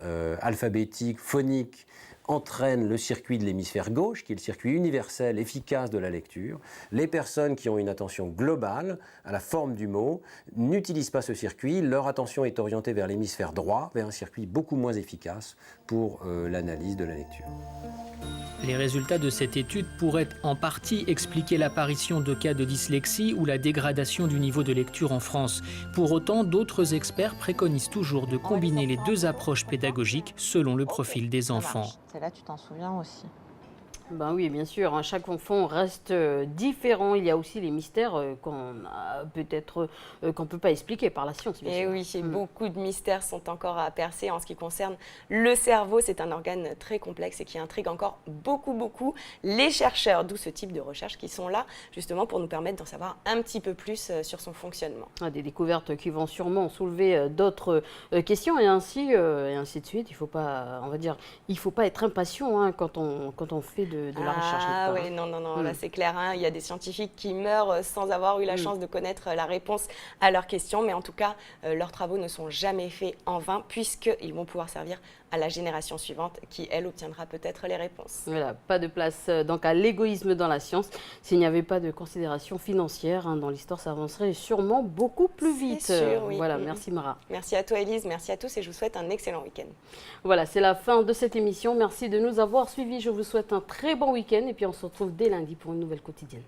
alphabétique, phonique, entraînent le circuit de l'hémisphère gauche, qui est le circuit universel efficace de la lecture. Les personnes qui ont une attention globale à la forme du mot n'utilisent pas ce circuit. Leur attention est orientée vers l'hémisphère droit, vers un circuit beaucoup moins efficace pour l'analyse de la lecture. Les résultats de cette étude pourraient en partie expliquer l'apparition de cas de dyslexie ou la dégradation du niveau de lecture en France. Pour autant, d'autres experts préconisent toujours de combiner les deux approches pédagogiques selon le profil des enfants. Celle-là, tu t'en souviens aussi. Ben oui, bien sûr, chaque enfant reste différent. Il y a aussi les mystères qu'on ne peut pas expliquer par la science. Et oui, beaucoup de mystères sont encore à percer en ce qui concerne le cerveau. C'est un organe très complexe et qui intrigue encore beaucoup les chercheurs, d'où ce type de recherches qui sont là justement pour nous permettre d'en savoir un petit peu plus sur son fonctionnement. Des découvertes qui vont sûrement soulever d'autres questions et ainsi de suite. Il faut pas être impatient quand on fait de la recherche. Ah oui, non, là c'est clair. Il y a des scientifiques qui meurent sans avoir eu la chance de connaître la réponse à leurs questions, mais en tout cas, leurs travaux ne sont jamais faits en vain puisqu'ils vont pouvoir servir à la génération suivante qui, elle, obtiendra peut-être les réponses. Voilà, pas de place donc à l'égoïsme dans la science. S'il n'y avait pas de considération financière dans l'histoire, ça avancerait sûrement beaucoup plus vite. C'est sûr, oui. Voilà, merci Mara. Merci à toi Élise, merci à tous et je vous souhaite un excellent week-end. Voilà, c'est la fin de cette émission. Merci de nous avoir suivis. Je vous souhaite un très bon week-end et puis on se retrouve dès lundi pour une nouvelle quotidienne.